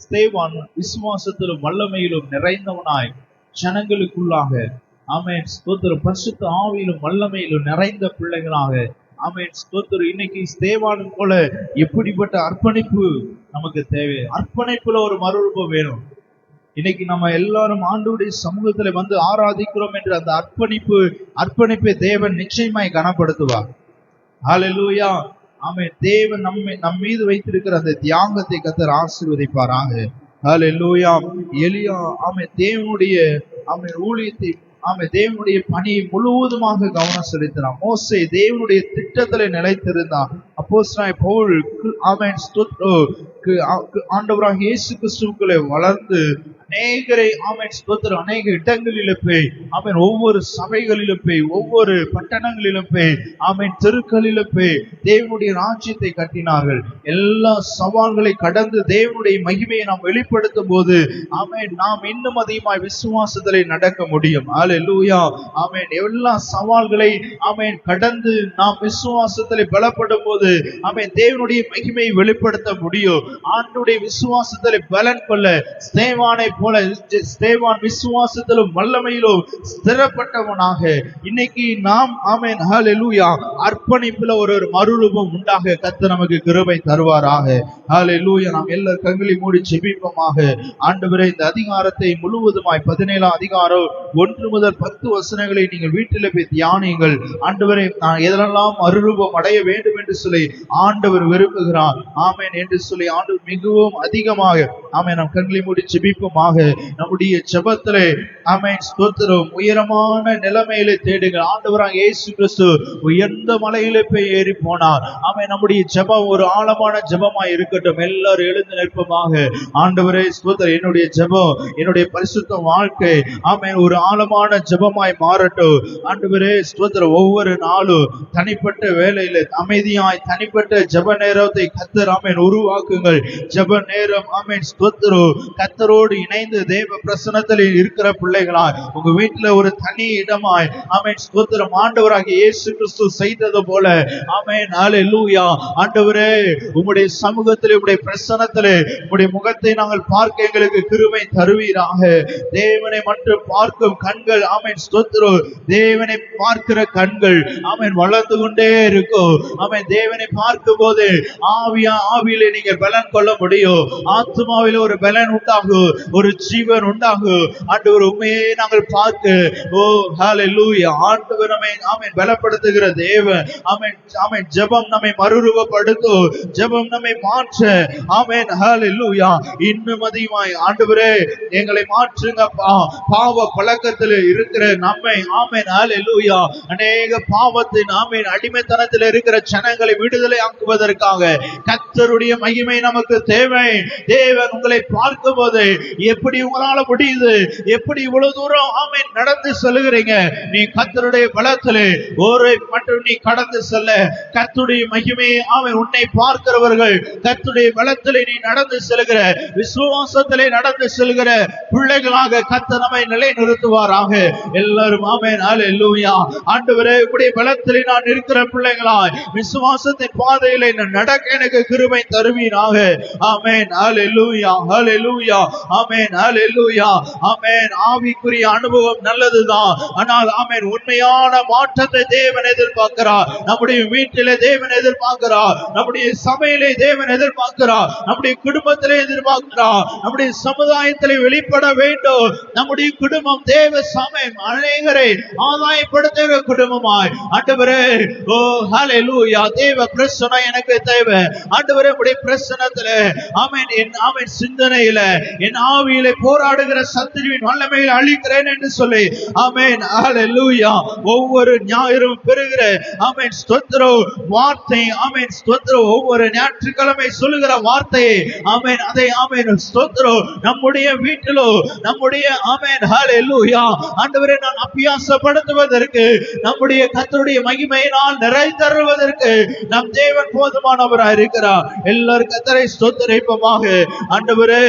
Speaker 1: ஸ்தேவான் விசுவாசத்திலும் வல்லமையிலும் நிறைந்தவனாய் ஜனங்களுக்குள்ளாக ஸ்தோத்திரம் பரிசுத்த ஆவியிலும் வல்லமையிலும் நிறைந்த பிள்ளைகளாக ஸ்தோத்திரம். இன்னைக்கு ஸ்தேவான் போல எப்படிப்பட்ட அர்ப்பணிப்பு நமக்கு தேவை. அர்ப்பணிப்புல ஒரு மறுரூபம் வேணும். இன்னைக்கு நம்ம எல்லாரும் ஆண்டவருடைய சமூகத்துல வந்து ஆராதிக்கிறோம் என்று அந்த அர்ப்பணிப்பை தேவன் நிச்சயமாய் கனப்படுத்துவார். ஹல்லேலூயா. தேவன் நம் மீது வைத்திருக்கிற அந்த தியாகத்தை கர்த்தர் ஆசீர்வதிப்பாராக. ஹல்லேலூயா. எலியா தேவனுடைய ஊழியத்தை தேவனுடைய பணியை முழுவதுமாக கவனம் செலுத்தினான். மோசே தேவனுடைய திட்டத்துல நிலைத்திருந்தான். அப்போஸ்தலனாகிய பவுல் ஆண்டவராகிய இயேசு கிறிஸ்துவுக்குள்ளே வளர்ந்து அநேகரை ஆமென் ஸ்தோத்திரம் அநேக இடங்களிலும் போய் ஆமென் ஒவ்வொரு சபைகளிலும் போய் ஒவ்வொரு பட்டணங்களிலும் போய் ஆமென் தெருக்களிலும் போய் தேவனுடைய ராஜ்யத்தை கட்டினார்கள். எல்லா சவால்களை கடந்து தேவனுடைய மகிமையை நாம் வெளிப்படுத்தும் போது ஆமென் நாம் இன்னும் அதிகமாய் விசுவாசத்திலே நடக்க முடியும். அல்லேலூயா. ஆமென் எல்லா சவால்களை ஆமென் கடந்து நாம் விசுவாசத்திலே பலப்படும் போது ஆமென் தேவனுடைய மகிமையை வெளிப்படுத்த முடியும். ஆண்டவருடைய விசுவாசத்திலே பலன் கொள்ள ஸ்தேவானை போல ஸ்தேவான் விசுவாசத்திலும் வல்லமையிலும் ஸ்திரப்பட்டவனாக இன்னைக்கு நாம் ஆமென் ஹல்லேலூயா அர்ப்பணிப்புல ஒரு மறுரூபம் உண்டாக கர்த்தர் நமக்கு கிருபை தருவாராக. ஹல்லேலூயா. நாம் எல்லாரும் கண்களை மூடி ஜெபிப்போமாக. ஆண்டவரே, இந்த அதிகாரத்தை முழுவதுமாய் 17ஆம் அதிகாரம் 1 முதல் 10 வசனங்களை நீங்கள் வீட்டில் போய் தியானியுங்கள். ஆண்டவரே, நான் எதெல்லாம் மறுரூபம் அடைய வேண்டும் என்று சொல்லி ஆண்டவர் விரும்புகிறார் ஆமென் என்று சொல்லி ஆண்டவர் மிகவும் அதிகமாக ஆமென் நாம் கண்களை மூடி ஜெபிப்போமாக. நம்முடைய ஜெபத்திலே ஆமென் ஸ்தோத்திரம் உயரமான நிலைமையிலே தேடுங்கள். ஆண்டவராகிய இயேசு கிறிஸ்து உயர்ந்த மலையிலே போய் ஏறி போனார். ஆமென். நம்முடைய ஜெபம் ஒரு ஆழமான ஜெபமாய் இருக்கட்டும். எல்லாரும் எழுந்து நிற்போமாக. ஆண்டவரே ஸ்தோத்திரம், என்னுடைய ஜெபம் என்னுடைய பரிசுத்த வாழ்க்கை ஆமென் ஒரு ஆழமான ஜெபமாய் மாறட்டும். ஆண்டவரே ஸ்தோத்திரம், ஒவ்வொரு நாளும் தனிப்பட்ட வேளையில அமைதியாய் தனிப்பட்ட ஜெப நேரத்தை கர்த்தர் ஆமென் உருவாக்குங்கள். ஜெப நேரம் ஆமென் ஸ்தோத்திரம் கர்த்தரோடு இணைந்து தேவ பிரசன்னத்தில் இருக்கிற பிள்ளைகளாய் உங்க வீட்டுல ஒரு தனி இடமாய் ஆமென் ஸ்தோத்திரம் ஆண்டவராகிய இயேசு கிறிஸ்து செய்தது போல ஆமென் ஹல்லேலூயா. ஆண்டவரே, உம்முடைய சமூகத்திலே உம்முடைய பிரசன்னத்திலே உம்முடைய முகத்தை நாங்கள் பார்க்க எங்களுக்கு கிருபை தருவீராக. தேவனை மட்டும் பார்க்கும் கண்கள் ஆமென் ஸ்தோத்திரம் தேவனை பார்க்கிற கண்கள் ஆமென் வளர்ந்து கொண்டே இருக்கும். ஆமென். தேவனை பார்க்கும் போது ஆவியிலே நீங்கள் பலன் கொள்ள முடியும். ஆத்மாவிலே ஒரு பலன் உண்டாகும், ஒரு ஜீவன் உண்டாகும். ஆண்டவர் உண்மையே நாங்கள் பார்க்க ஓ ஹல்லேலூயா. ஆண்டவர் நம்மை ஆமென் பலப்படுத்துகிற தேவன். ஆமென் ஆமென். ஜெபம் நம்மை மறுரூபப்படுத்தும், ஜெபம் நம்மை மாற்ற ஆமென் ஹல்லேலூயா இன்னும் அதிகமாய் ஆண்டவரே எங்களை மாற்றுங்கப்பா. பாவ பழக்கத்தில் இருக்கிற நம்மை ஆமென் ஹல்லேலூயா அநேக பாவத்தின் ஆமென் அடிமைத்தனத்தில் இருக்கிற ஜனங்களை விடுதலை ஆக்குவதற்காக கர்த்தருடைய மகிமை நமக்கு தேவை. தேவன் உங்களை பார்க்கும் போது எப்படி உங்களால முடியுது, எப்படி இவ்வளவு தூரம் ஆமென் நடந்து செல்லுகிறீங்க, நீ கர்த்தருடைய பலத்திலே ஒரு மட்டும் நீ கடந்து செல்ல கர்த்தருடைய மகிமையை ஆமென் உன்னை பார்க்கிறவர்கள் கர்த்தருடைய பலத்திலே நீ நடந்து செல்கிற விசுவாசத்திலே நடந்து செல்கிற பிள்ளைகளாக கர்த்தர் நம்மை நிலைநிறுத்துவாராக. எல்லாரும் ஆமென் ஹல்லேலூயா. ஆண்டவரே, உம்முடைய பலத்திலே நான் இருக்கிற பிள்ளைகளாய் விசுவாசத்தின் பாதையிலே நடக்க எனக்கு கிருபை தருவீராக. ஆமென் ஹல்லேலூயா ஹல்லேலூயா ஆமென் ஹல்லேலூயா ஆமென். ஆவிக்குரிய அனுபவம் நல்லதுதான், ஆனால் ஆமென் உண்மையான மாற்றத்தை தேவன் எதிர்பார்க்கிறார். நம்முடைய வீட்டிலே தேவன் எதிர்பார்க்கிறார், நம்முடைய சபையிலே தேவன் எதிர்பார்க்கிறார், நம்முடைய குடும்பத்திலே எதிர்பார்க்கிறார், நம்முடைய சமுதாயத்திலே வெளிப்பட வேண்டும். நம்முடைய குடும்பம் தேவ சமயம் அநேகரை ஆதாயப்படுத்துகிற குடும்பமாய் ஆண்டவரே ஓ ஹல்லேலூயா தேவ பிரசன்னம் எனக்கு தேவை. ஆண்டவரே, உம்முடைய பிரசன்னத்திலே ஆமென் என் ஆமென் சிந்தனையில என் ஆவியிலே போராடுகிற சத்துருவின் வல்லமையை அழிக்கிறேன் என்று சொல்லி ஆமென் ஹல்லேலூயா ஒவ்வொரு ஞாயிறும் பெறுகிற ஆமென் ஸ்தோத்திரம் வார்த்தை ஆமென் ஸ்தோத்திரம் ஒவ்வொரு ஞாயிற்றுக்கிழமை சொல்லுகிற வார்த்தையை ஆமென் அதை ஆமென் ஸ்தோத்திரம் நம்முடைய வீட்டிலோ நம்முடைய ஆமென் ஹல்லேலூயா ஆண்டவரே நான் அபியாசப்படுத்துவதற்கு நம்முடைய கர்த்தருடைய மகிமையினால் நிறைதருவதற்கு நம் தேவன் போதுமானவராய் இருக்கிறார். எல்லாரும் கர்த்தரை ஸ்தோத்திரிப்போமாக. ஆண்டவரே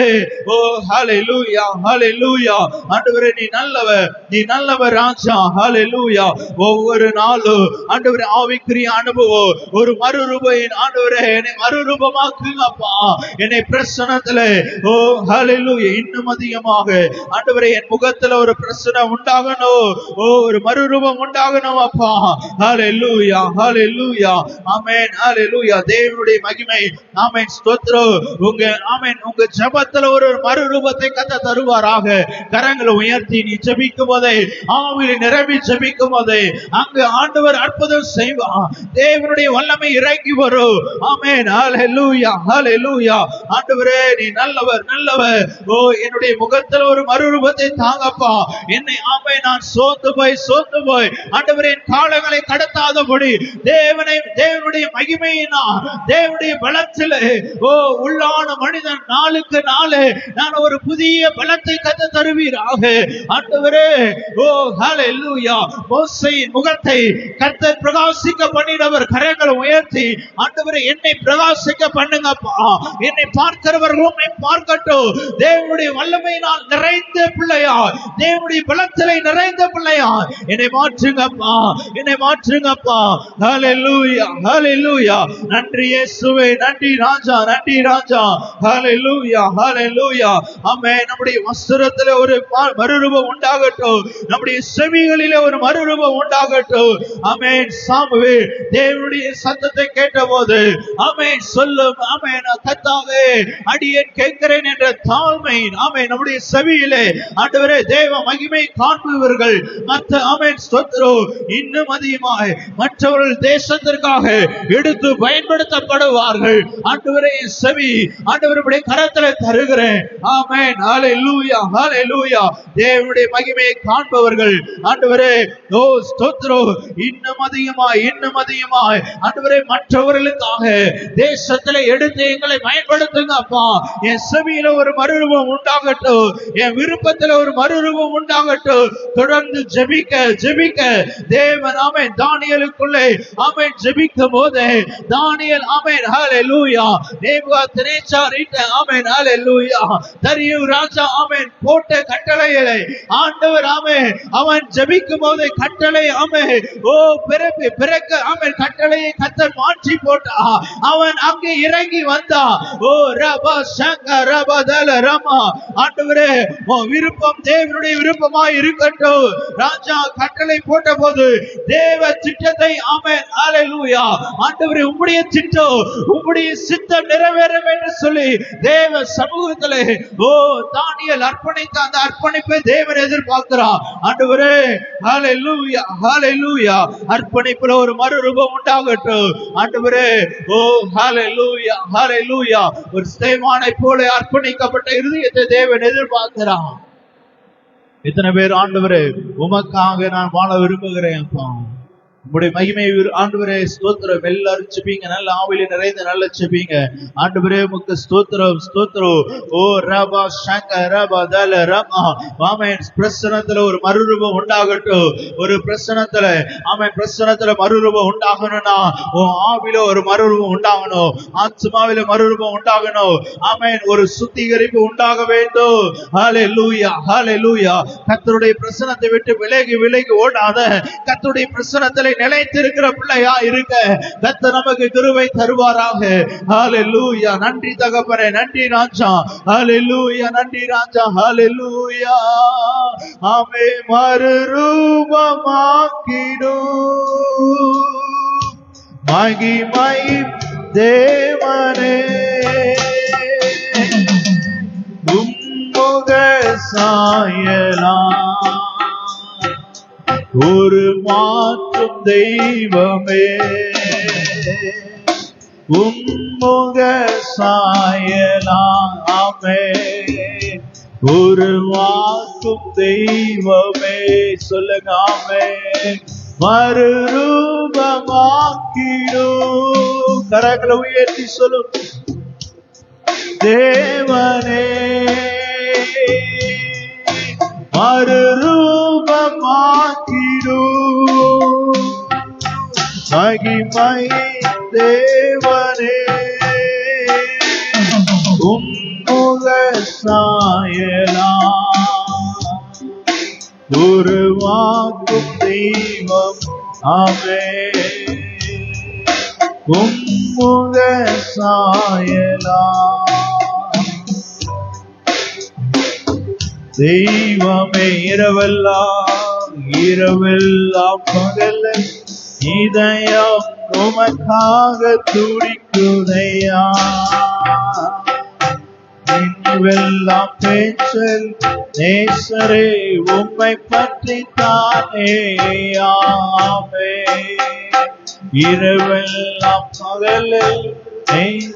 Speaker 1: ஓ ஹல்லேலூயா ஹல்லேலூயா. ஆண்டவரே, நீ நல்லவர், நீ நல்லவர் ராஜா. ஹல்லேலூயா. ஒவ்வொரு நாளும் ஆண்டவரே ஆவிக்குரிய அனுபவம் ஒரு மறுரூபம் ஆண்டவரே என்னை மறுரூபமாக்குங்கப்பா. என்னை பிரசன்னத்திலே ஓ ஹல்லேலூயா இன்னும் அதிகமாக ஆண்டவரே என் முகத்துல ஒரு பிரசன்னம் உண்டாகணும், ஓ ஒரு மறுரூபம் உண்டாகணும் அப்பா. ஹல்லேலூயா ஹல்லேலூயா ஆமென் ஹல்லேலூயா. தேவனுடைய மகிமை ஆமென் ஸ்தோத்திரம் உங்க ஆமென் உங்க ஜெபத்துல ஒரு மறுரூபத்தை கர்த்தர் தருவாராக. கரங்களை உயர்த்தி நீ ஜெபிக்கும் போதே ஆவியில் நிரம்பி ஜெபிக்கும் போதே அங்கு ஆண்டவர் அற்புதம் செய்வார். தேவனுடைய வல்லமை இறங்கி வரும். ஆமென் ஹல்லேலூயா ஹல்லேலூயா. ஆண்டவரே, நீ நல்லவர் நல்லவர். ஓ என்னுடைய முகத்துல ஒரு மறுரூபத்தை தாங்கப்பா. என்னை ஆமென் நான் சோர்ந்து போய் ஆண்டவரே என் காலங்களை கடத்தாதபடி தேவனுடைய மகிமையினால் தேவனுடைய பலத்திலே ஓ உள்ளான மனிதன் நாளுக்கு நாளே நான் ஒரு புதிய பலத்தை கத்த தருவீராக ஆண்டவரே. ஓ ஹல்லேலூயா. மோசேயின் முகத்தை கர்த்தர் பிரகாசிக்க பண்ணினவர். கரங்களை உயர்த்தி ஆண்டவரே என்னை பிரகாசிக்க பண்ணுங்கப்பா. என்னை பார்க்கிறவர்கள் உம்மை பார்க்கட்டும். தேவனுடைய வல்லமையினால் நிறைந்த பிள்ளையா, தேவனுடைய பலத்திலே நிறைந்த பிள்ளையா என்னை மாற்றுங்கப்பா, என்னை மாற்றுங்கப்பா. ஹல்லேலூயா, ஹல்லேலூயா. நன்றி இயேசுவே, நன்றி ராஜா, நன்றி ராஜா. ஹல்லேலூயா, ஹல்லேலூயா. ஆமென். நம்முடைய வஸ்திரத்திலே ஒரு மறுரூபம் உண்டாகட்டும். நம்முடைய செவிகளிலே ஒரு மறுரூபம் உண்டாகட்டும். ஆமென். சாமுவேல் தேவனுடைய சத்தத்தை கேட்டபோது ஆமென் சொல்லும். ஆமென். கர்த்தாவே அடியேன் கேட்கிறேன் என்ற தாழ்மை ஆமென் நம்முடைய செவியிலே ஆண்டவரே தேவ மகிமை காண்பவர்கள் மற்ற ஆமென் ஸ்தோத்திரம் இன்னும் அதிகமாய் மற்றவர்கள் தேசத்திற்காக எடுத்து பயன்படுத்தப்படுவார்கள். ஆண்டவரே செவி ஆண்டவருடைய கரத்திலே தருகிறேன். ஆமென். ஹல்லேலூயா, ஹல்லேலூயா. தேவனுடைய மகிமையை காண்பவர்கள் ஆண்டவரே ஓ ஸ்தோத்திரம் இன்னும் அதிகமாய் இன்னும் அதிகமாய் ஆண்டவரே மற்றவர்களுக்காக தேசத்திலே எடுத்து எங்களை பயன்படுத்துங்க அப்பா. என் செவியில ஒரு மறுரூபம் உண்டாகட்டும். என் விருப்பத்தில் ஒரு மறுரூபம் உண்டாகட்டும். தொடர்ந்து ஜெபிக்க ஜெபிக்க தேவன் ஆமென் தானியேலுக்குள்ளே ஆமென் ஜெபிக்கும் போது தானியேல் ஆமென் ஹல்லேலூயா நேபுகாத்நேச்சார் ஆமென் ஹல்லேலூயா தரியு ராஜா ஆமென் போட்ட கட்டளைகளை ஆண்டவர் ஆமென் அவன் ஜெபிக்கும் போது கட்டளை ஆமென் ஓ பிறக்க ஆமென் கட்டளையை கர்த்தர் மாற்றி போட்டா. அவன் அங்கே இறங்கி வந்தா. ஓ ரபா சங்க ரபதல ரமா. ஆண்டவரே உன் விருப்பம் தேவனுடைய விருப்பமாய் இருக்கட்டும். ராஜா கட்டளை போட்ட போது தேவ திட்டத்தை ஆமென் ஹல்லேலூயா ஆண்டவரே உம்முடைய திட்டம் உம்முடைய சித்தம் நிறைவேறும் என்று சொல்லி தேவ சமூகத்திலே ஓ தானியேல் அர்ப்பணித்த அந்த அர்ப்பணிப்பை தேவன் எதிர்பார்க்கிறார். ஆண்டவரே ஹல்லேலூயா, ஹல்லேலூயா. அர்ப்பணிப்புல ஒரு மறுரூபம் உண்டாகட்டும். ஆண்டவரே ஓ ஹல்லேலூயா, ஹல்லேலூயா. ஒரு ஸ்தேவானை போல அர்ப்பணிக்கப்பட்ட இருதயத்தை தேவன் எதிர்பார்க்கிறான். இத்தனை பேர் ஆண்டவரே உமக்காக நான் வாழ விரும்புகிறேன் அப்பா. உங்களுடைய மகிமை ஆண்டவரே ஸ்தோத்திரம். எல்லாரும் செபிங்க. நல்ல ஆவியில நிறைந்த நல்ல செபிங்க. ஆண்டவரே உமக்கு ஸ்தோத்திரம் ஸ்தோத்திரம். ஓ ரபா சங்க ரபா தல ரமா. ஆமென். பிரசன்னத்துல ஒரு மறுரூபம் உண்டாகட்டும். ஒரு பிரசன்னத்துல ஆமென் பிரசன்னத்துல மறுரூபம் உண்டாகணும்னா உன் ஆவியில ஒரு மறுரூபம் உண்டாகணும். ஆத்மாவில மறுரூபம் உண்டாகணும். ஆமென். ஒரு சுத்திகரிப்பு உண்டாக வேண்டும். ஹல்லேலூயா, ஹல்லேலூயா. கர்த்தருடைய பிரசன்னத்தை விட்டு விலகி விலகி ஓடாத கர்த்தருடைய பிரசன்னத்திலே நிலைத்திருக்கிற பிள்ளையா இருக்க கர்த்தர் நமக்கு கிருபை தருவாராக. ஹல்லேலூயா. நன்றி தகப்பனே, நன்றி ராஜா. ஹல்லேலூயா, நன்றி ராஜா. ஹல்லேலூயா. ஆமே மறுரூபமாக்கிடும் மகிமை தேவனே உம்முக சாயலாம் ஒரு மாற்றும் தெய்வமே உம்முக சாயலாமே ஒரு மாற்றும் தெய்வமே. சொல்லுங்காமே மறுரூபமாக்கிடும். கரங்களை உயர்த்தி சொல்லும் தேவனே மறுரூபமாக்கிடும் மகிமை தேவனே உம்முக சாயலாம் உருவாக்கும் தெய்வம் ஆமென் உம்முக சாயலாம் தெய்வமே. இரவெல்லாம் பகல இதயம் உமக்காக துடிக்குதையா. நினைவெல்லாம் பேச்சல் நேசரே உம்மை பற்றி தானே இரவெல்லாம் பகலில்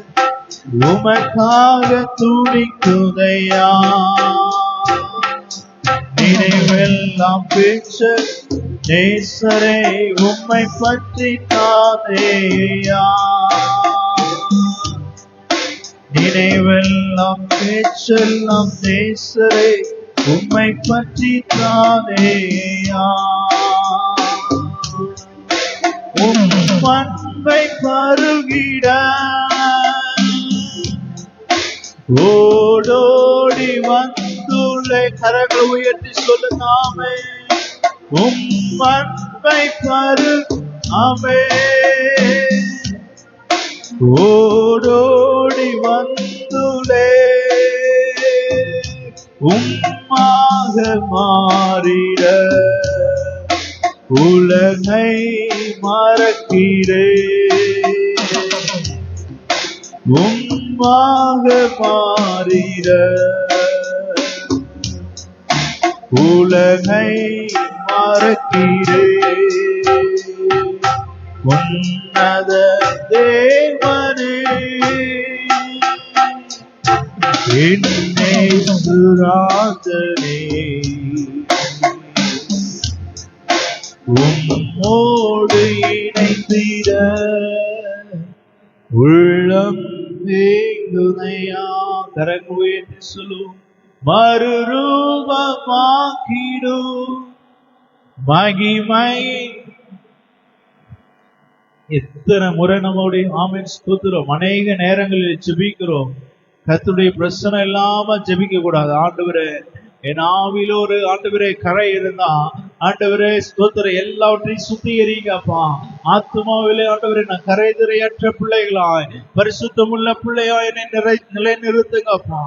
Speaker 1: உமக்காக துடிக்குதையா. நினைவெல்லாம் பேச்சல் நேசரே உம்மை பற்றி தானேயா. நினைவெல்லாம் பேச்செல்லாம் நேசரே உம்மை பற்றி தானேயா. உம் அன்பை பருகிட ஓடோடி வந்துள்ளே. கரங்களை உயர்த்தி சொல்லுங்காமே. உம் அன்பை பருகாமே ஓடோடி வந்துள்ளே. உம்மாக மாறிட உலகை மறக்கிறே. உம்மாக மாறிட உலகை மறக்கிறே. உன்னத தேவனே என்னே சுராதனே உம்மோடு இணைந்திட உள்ளம் வேங்குதையா. கரங்குவேற்றி சொல்லும். மறுரூபமாக்கிடும் மகிமை. எத்தனை முறை நம்முடைய ஆமென் ஸ்தோத்திரம். அநேக நேரங்களில் ஜெபிக்கிறோம். கர்த்தருடைய பிரச்சனை இல்லாம ஜெபிக்க கூடாது. ஆண்டவரே என் ஆவில ஒரு ஆண்டவரே கரை இருந்தா ஆண்டவரே ஸ்தோத்திரம் எல்லாவற்றையும் சுத்திகரிங்கப்பா. ஆத்மாவிலே ஆண்டவரே நான் கரைதிரையற்ற பிள்ளைகளாய் பரிசுத்தமுள்ள பிள்ளையா என்னை நிலைநிறுத்துங்கப்பா.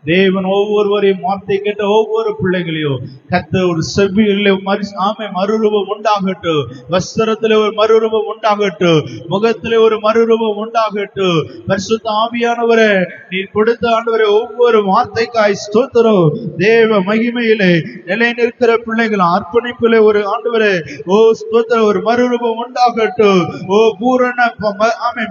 Speaker 1: தேவன் ஒவ்வொருவரையும் வார்த்தை கேட்ட ஒவ்வொரு பிள்ளைகளையும் கர்த்தர் ஒரு செவ்வியிலே மறுரூபம் உண்டாகட்டும். வஸ்திரத்திலே ஒரு மறுரூபம் உண்டாகட்டும். முகத்திலே ஒரு மறுரூபம் உண்டாகட்டும். பரிசுத்த ஆவியானவரே நீர் கொடுத்த ஆண்டவரே ஒவ்வொரு வார்த்தைக்காய் ஸ்தோத்திரம். தேவ மகிமையிலே நிலை நிற்கிற பிள்ளைகள் அர்ப்பணிப்பிலே ஒரு ஆண்டவரே ஓ ஸ்தோத்திரம் ஒரு மறுரூபம் உண்டாகட்டும். ஓ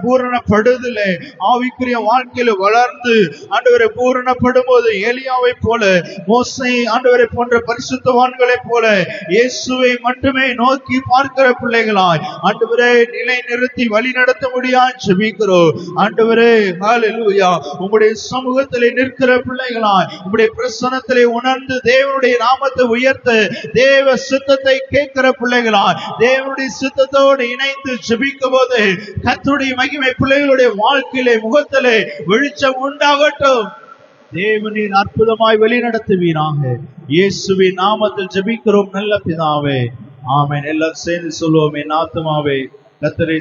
Speaker 1: பூரணப்படுதலே ஆவிக்குரிய வாழ்க்கையில வளர்ந்து ஆண்டவரை பூரணப்படும் போது எலியாவை போல மோசே ஆண்டவரை போன்ற பரிசுத்தவான்களை போல இயேசுவை மட்டுமே நோக்கி பார்க்கிற பிள்ளைகளாய் ஆண்டவரே நிலை நிறுத்தி வழி நடத்த முடியாது ஜெபிக்கிறோம். ஆண்டவரே ஹல்லேலூயா. உம்முடைய சமூகத்திலே நிற்கிற பிள்ளைகளாய் உம்முடைய பிரசன்னத்திலே உணர்ந்து தேவனுடைய நாமத்தை உயர்த்த தேவ சித்தத்தை கேட்கிற பிள்ளைகளாய் தேவனுடைய சித்தத்தோடு இணைந்து ஜெபிக்கும் போது கர்த்தருடைய மகிமை பிள்ளைகளுடைய வாழ்க்கையிலே முகத்திலே வெளிச்சம் உண்டாகட்டும். தேவனின் அற்புதமாய் வழிநடத்துவீராக. இயேசுவின் நாமத்தில் ஜெபிக்கிறோம் நல்ல பிதாவே. ஆமென். எல்லாரும் சேர்ந்து சொல்லுவோம். என் ஆத்துமாவே கர்த்தரை